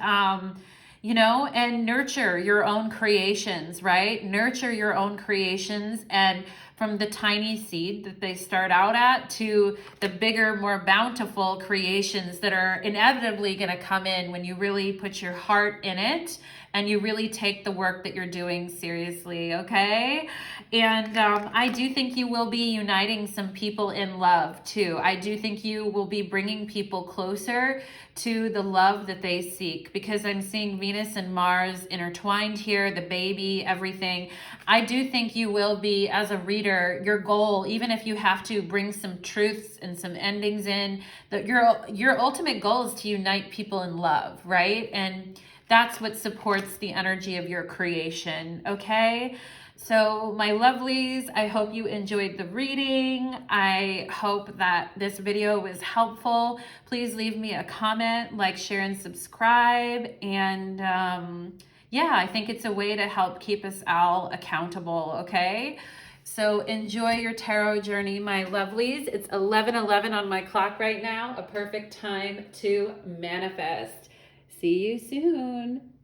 and nurture your own creations, right? Nurture your own creations, and from the tiny seed that they start out at to the bigger, more bountiful creations that are inevitably going to come in when you really put your heart in it and you really take the work that you're doing seriously, okay? And I do think you will be uniting some people in love too. I do think you will be bringing people closer to the love that they seek, because I'm seeing Venus and Mars intertwined here, the baby, everything. I do think you will be, as a reader, your goal, even if you have to bring some truths and some endings in, that your ultimate goal is to unite people in love, right? And that's what supports the energy of your creation, okay? So my lovelies, I hope you enjoyed the reading. I hope that this video was helpful. Please leave me a comment, share, and subscribe. And yeah, I think it's a way to help keep us all accountable, okay? So enjoy your tarot journey, my lovelies. It's 11:11 on my clock right now, a perfect time to manifest. See you soon.